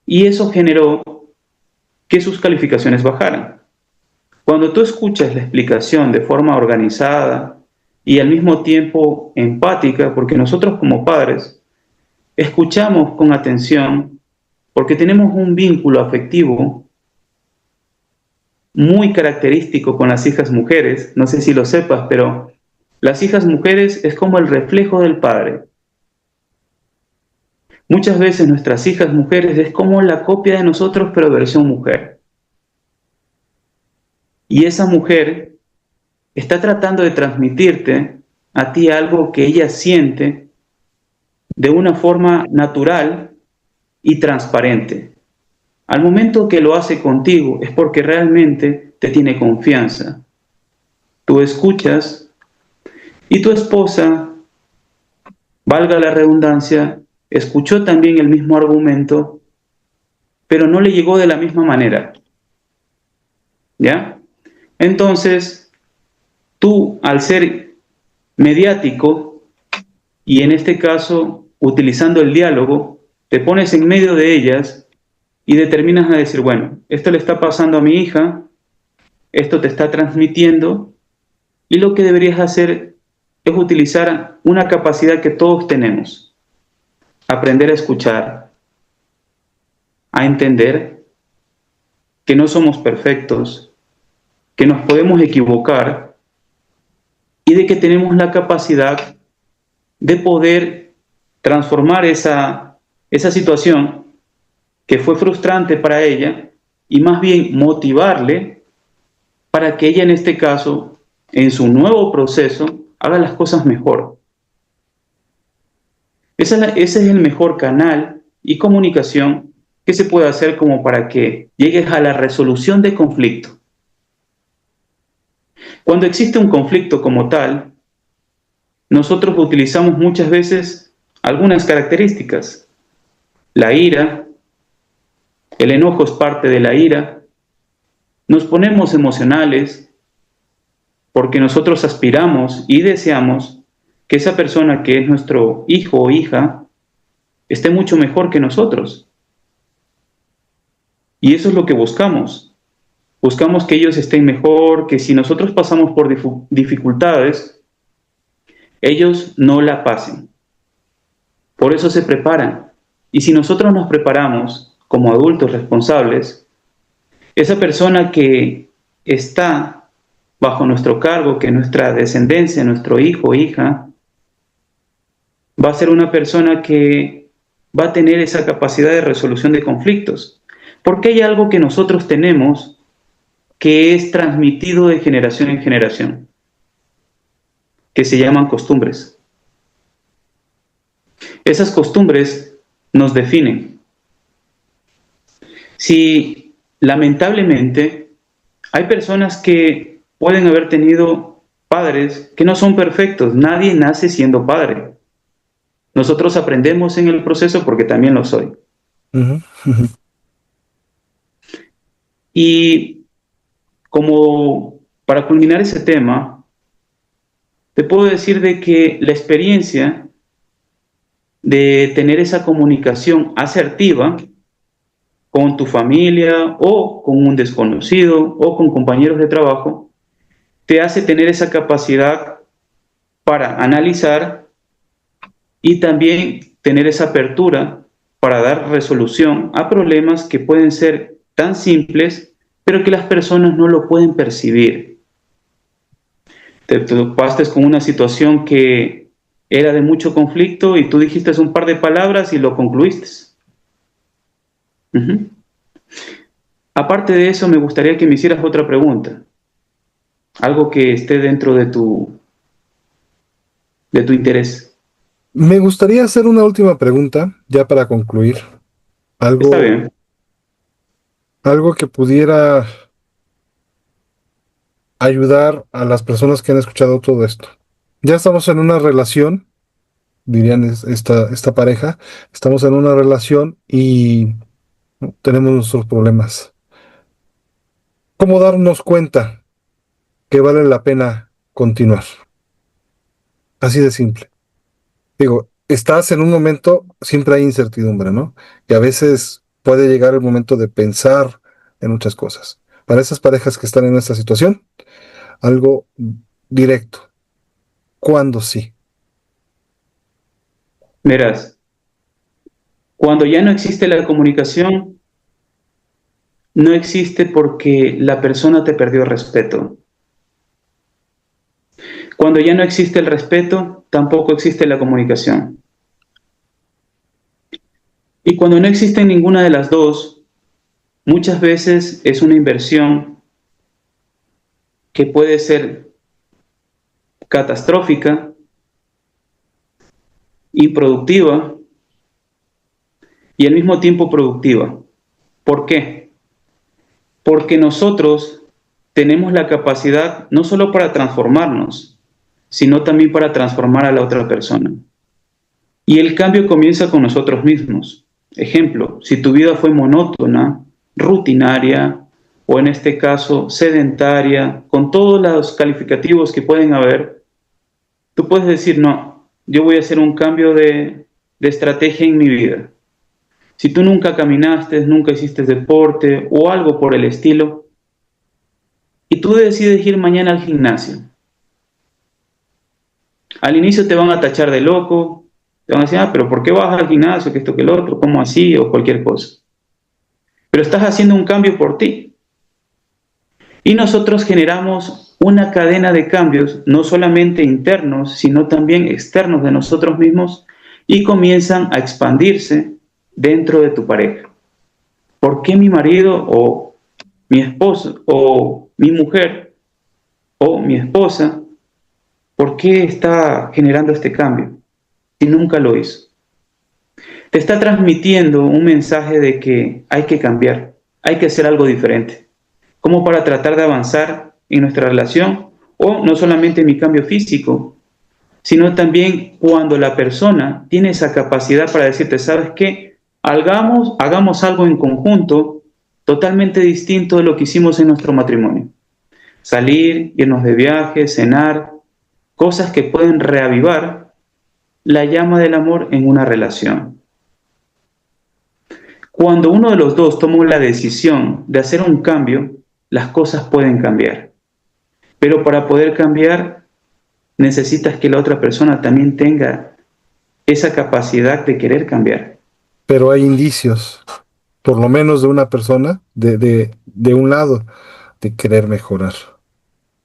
Y eso generó que sus calificaciones bajaran. Cuando tú escuchas la explicación de forma organizada y al mismo tiempo empática, porque nosotros como padres escuchamos con atención, porque tenemos un vínculo afectivo muy característico con las hijas mujeres, no sé si lo sepas, pero las hijas mujeres es como el reflejo del padre. Muchas veces nuestras hijas mujeres es como la copia de nosotros, pero versión mujer. Y esa mujer está tratando de transmitirte a ti algo que ella siente de una forma natural y transparente. Al momento que lo hace contigo es porque realmente te tiene confianza. Tú escuchas y tu esposa, valga la redundancia, escuchó también el mismo argumento, pero no le llegó de la misma manera. ¿Ya? Entonces, tú, al ser mediático, y en este caso, utilizando el diálogo, te pones en medio de ellas y determinas a decir, bueno, esto le está pasando a mi hija, esto te está transmitiendo, y lo que deberías hacer es utilizar una capacidad que todos tenemos. Aprender a escuchar, a entender que no somos perfectos, que nos podemos equivocar y de que tenemos la capacidad de poder transformar esa situación que fue frustrante para ella y más bien motivarle para que ella en este caso, en su nuevo proceso, haga las cosas mejor. Ese es el mejor canal y comunicación que se puede hacer como para que llegues a la resolución de conflicto. Cuando existe un conflicto como tal, nosotros utilizamos muchas veces algunas características. La ira, el enojo es parte de la ira. Nos ponemos emocionales porque nosotros aspiramos y deseamos que esa persona que es nuestro hijo o hija esté mucho mejor que nosotros. Y eso es lo que buscamos. Buscamos que ellos estén mejor, que si nosotros pasamos por dificultades, ellos no la pasen. Por eso se preparan. Y si nosotros nos preparamos como adultos responsables, esa persona que está bajo nuestro cargo, que nuestra descendencia, nuestro hijo o hija, va a ser una persona que va a tener esa capacidad de resolución de conflictos. Porque hay algo que nosotros tenemos que es transmitido de generación en generación, que se llaman costumbres. Esas costumbres nos definen. Si lamentablemente hay personas que pueden haber tenido padres que no son perfectos. Nadie nace siendo padre. Nosotros aprendemos en el proceso porque también lo soy. Ujú, ujú. Y como para culminar ese tema, te puedo decir de que la experiencia de tener esa comunicación asertiva con tu familia o con un desconocido o con compañeros de trabajo, te hace tener esa capacidad para analizar y también tener esa apertura para dar resolución a problemas que pueden ser tan simples, pero que las personas no lo pueden percibir. Te topaste con una situación que era de mucho conflicto y tú dijiste un par de palabras y lo concluiste. Uh-huh. Aparte de eso, me gustaría que me hicieras otra pregunta, algo que esté dentro de tu interés. Me gustaría hacer una última pregunta, ya para concluir. Está Algo, bien. algo que pudiera ayudar a las personas que han escuchado todo esto. Ya estamos en una relación, dirían esta pareja, estamos en una relación y tenemos nuestros problemas. ¿Cómo darnos cuenta que vale la pena continuar? Así de simple. Digo, estás en un momento, siempre hay incertidumbre, ¿no? Y a veces puede llegar el momento de pensar en muchas cosas. Para esas parejas que están en esta situación, algo directo. ¿Cuándo sí? Verás, cuando ya no existe la comunicación, no existe porque la persona te perdió respeto. Cuando ya no existe el respeto, tampoco existe la comunicación. Y cuando no existe ninguna de las dos, muchas veces es una inversión que puede ser catastrófica, improductiva y al mismo tiempo productiva. ¿Por qué? Porque nosotros tenemos la capacidad no solo para transformarnos, sino también para transformar a la otra persona. Y el cambio comienza con nosotros mismos. Ejemplo, si tu vida fue monótona, rutinaria, o en este caso sedentaria, con todos los calificativos que pueden haber, tú puedes decir, no, yo voy a hacer un cambio de estrategia en mi vida. Si tú nunca caminaste, nunca hiciste deporte o algo por el estilo, y tú decides ir mañana al gimnasio, al inicio te van a tachar de loco, te van a decir, pero ¿por qué vas al gimnasio? Que esto, que el otro, ¿cómo así? O cualquier cosa. Pero estás haciendo un cambio por ti. Y nosotros generamos una cadena de cambios, no solamente internos, sino también externos de nosotros mismos, y comienzan a expandirse dentro de tu pareja. ¿Por qué mi marido o mi esposo o mi mujer o mi esposa, por qué está generando este cambio si nunca lo hizo? Te está transmitiendo un mensaje de que hay que cambiar, hay que hacer algo diferente, como para tratar de avanzar en nuestra relación, o no solamente en mi cambio físico, sino también cuando la persona tiene esa capacidad para decirte, ¿sabes qué? Hagamos algo en conjunto totalmente distinto de lo que hicimos en nuestro matrimonio. Salir, irnos de viaje, cenar, cosas que pueden reavivar la llama del amor en una relación. Cuando uno de los dos toma la decisión de hacer un cambio, las cosas pueden cambiar. Pero para poder cambiar, necesitas que la otra persona también tenga esa capacidad de querer cambiar. Pero hay indicios, por lo menos de una persona, de un lado, de querer mejorar.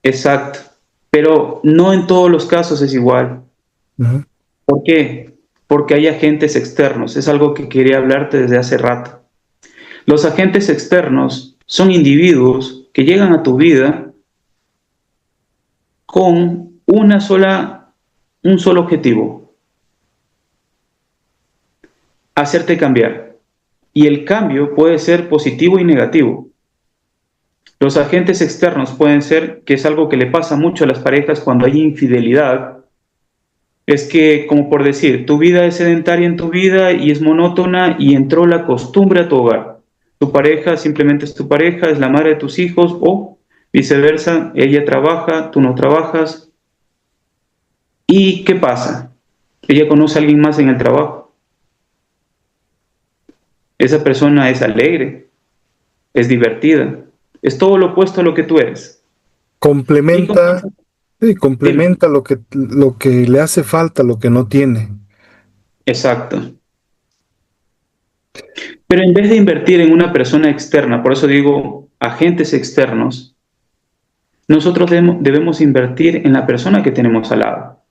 Exacto. Pero no en todos los casos es igual. Ujú. ¿Por qué? Porque hay agentes externos. Es algo que quería hablarte desde hace rato. Los agentes externos son individuos que llegan a tu vida con un solo objetivo: hacerte cambiar. Y el cambio puede ser positivo y negativo. Los agentes externos pueden ser, que es algo que le pasa mucho a las parejas cuando hay infidelidad, es que, como por decir, tu vida es sedentaria en tu vida y es monótona y entró la costumbre a tu hogar. Tu pareja simplemente es tu pareja, es la madre de tus hijos o viceversa, ella trabaja, tú no trabajas. ¿Y qué pasa? Ella conoce a alguien más en el trabajo. Esa persona es alegre, es divertida, es todo lo opuesto a lo que tú eres. Y Complementa, sí, dime. complementa lo que le hace falta, lo que no tiene. Exacto. Pero en vez de invertir en una persona externa, por eso digo agentes externos, nosotros debemos invertir en la persona que tenemos al lado.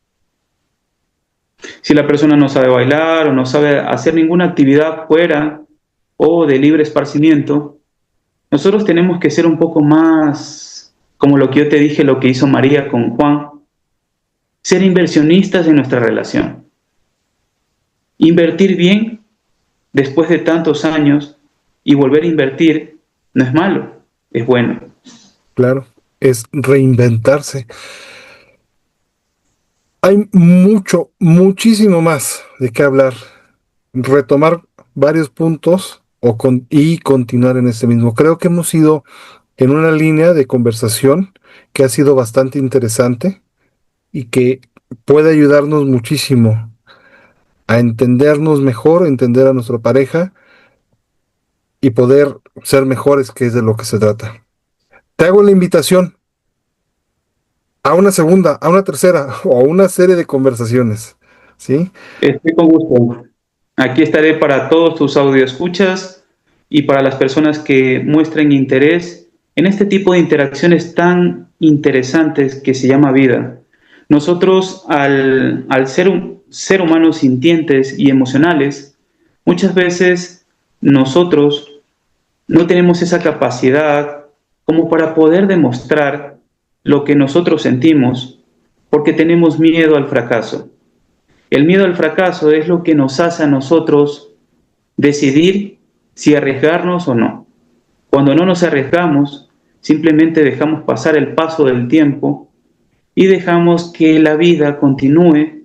Si la persona no sabe bailar o no sabe hacer ninguna actividad fuera o de libre esparcimiento, nosotros tenemos que ser un poco más, como lo que yo te dije, lo que hizo María con Juan, ser inversionistas en nuestra relación. Invertir bien después de tantos años y volver a invertir no es malo, es bueno. Claro, es reinventarse. Hay mucho, muchísimo más de qué hablar. Retomar varios puntos y continuar en este mismo. Creo que hemos ido en una línea de conversación que ha sido bastante interesante y que puede ayudarnos muchísimo a entendernos mejor, entender a nuestra pareja y poder ser mejores, que es de lo que se trata. Te hago la invitación a una segunda, a una tercera o a una serie de conversaciones, ¿sí? Estoy con gusto. Aquí estaré para todos tus escuchas y para las personas que muestren interés en este tipo de interacciones tan interesantes que se llama vida. Nosotros, al ser un ser humanos sintientes y emocionales, muchas veces nosotros no tenemos esa capacidad como para poder demostrar lo que nosotros sentimos porque tenemos miedo al fracaso. El miedo al fracaso es lo que nos hace a nosotros decidir si arriesgarnos o no. Cuando no nos arriesgamos, simplemente dejamos pasar el paso del tiempo y dejamos que la vida continúe,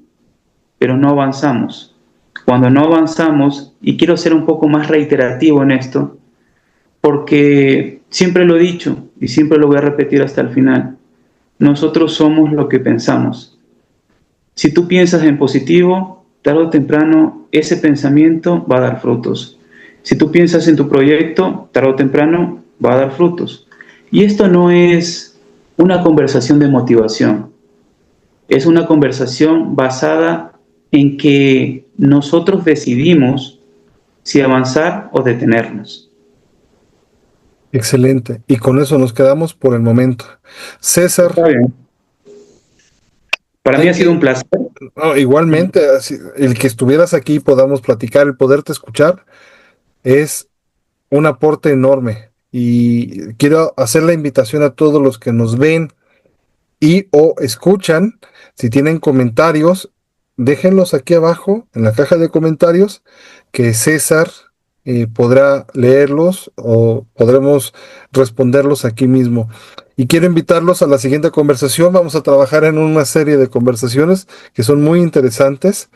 pero no avanzamos. Cuando no avanzamos, y quiero ser un poco más reiterativo en esto, porque siempre lo he dicho y siempre lo voy a repetir hasta el final, nosotros somos lo que pensamos. Si tú piensas en positivo, tarde o temprano ese pensamiento va a dar frutos. Si tú piensas en tu proyecto, tarde o temprano va a dar frutos. Y esto no es una conversación de motivación, es una conversación basada en que nosotros decidimos si avanzar o detenernos. Excelente. Y con eso nos quedamos por el momento. Está César, bien. Para mí hay ha sido que, un placer. no, igualmente, el que estuvieras aquí y podamos platicar, el poderte escuchar, es un aporte enorme. Y quiero hacer la invitación a todos los que nos ven y o escuchan. Si tienen comentarios, déjenlos aquí abajo en la caja de comentarios, que César podrá leerlos o podremos responderlos aquí mismo. Y quiero invitarlos a la siguiente conversación. Vamos a trabajar en una serie de conversaciones que son muy interesantes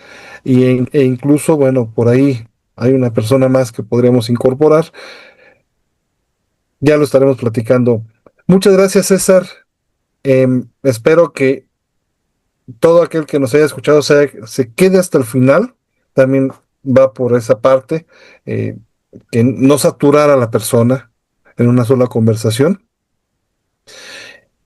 e incluso, bueno, por ahí hay una persona más que podríamos incorporar. Ya lo estaremos platicando. Muchas gracias, César. Espero que todo aquel que nos haya escuchado se quede hasta el final. También va por esa parte, eh, que no saturar a la persona en una sola conversación.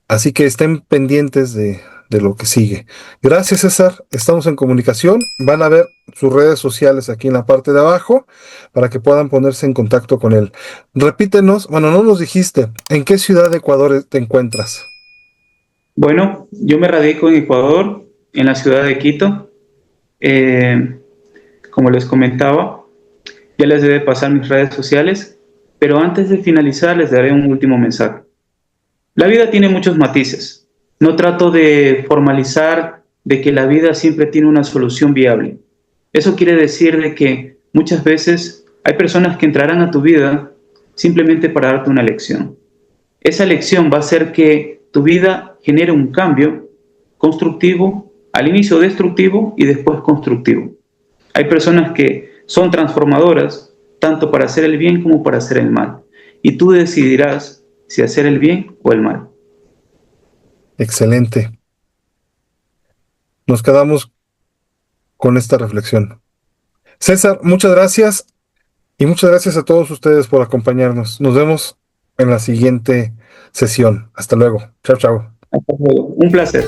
Así que estén pendientes de lo que sigue. Gracias, César. Estamos en comunicación. Van a ver sus redes sociales aquí en la parte de abajo para que puedan ponerse en contacto con él. Repítenos, bueno, no nos dijiste, ¿en qué ciudad de Ecuador te encuentras? Bueno, yo me radico en Ecuador, en la ciudad de Quito. Eh, Como les comentaba, ya les debe pasar mis redes sociales, pero antes de finalizar les daré un último mensaje. La vida tiene muchos matices. No trato de formalizar de que la vida siempre tiene una solución viable. Eso quiere decir de que muchas veces hay personas que entrarán a tu vida simplemente para darte una lección. esa lección va a hacer que tu vida genere un cambio constructivo, al inicio destructivo y después constructivo. Hay personas que son transformadoras tanto para hacer el bien como para hacer el mal. Y tú decidirás si hacer el bien o el mal. Excelente. Nos quedamos con esta reflexión. César, muchas gracias y muchas gracias a todos ustedes por acompañarnos. Nos vemos en la siguiente sesión. Hasta luego. Chao, chao. Hasta luego. Un placer.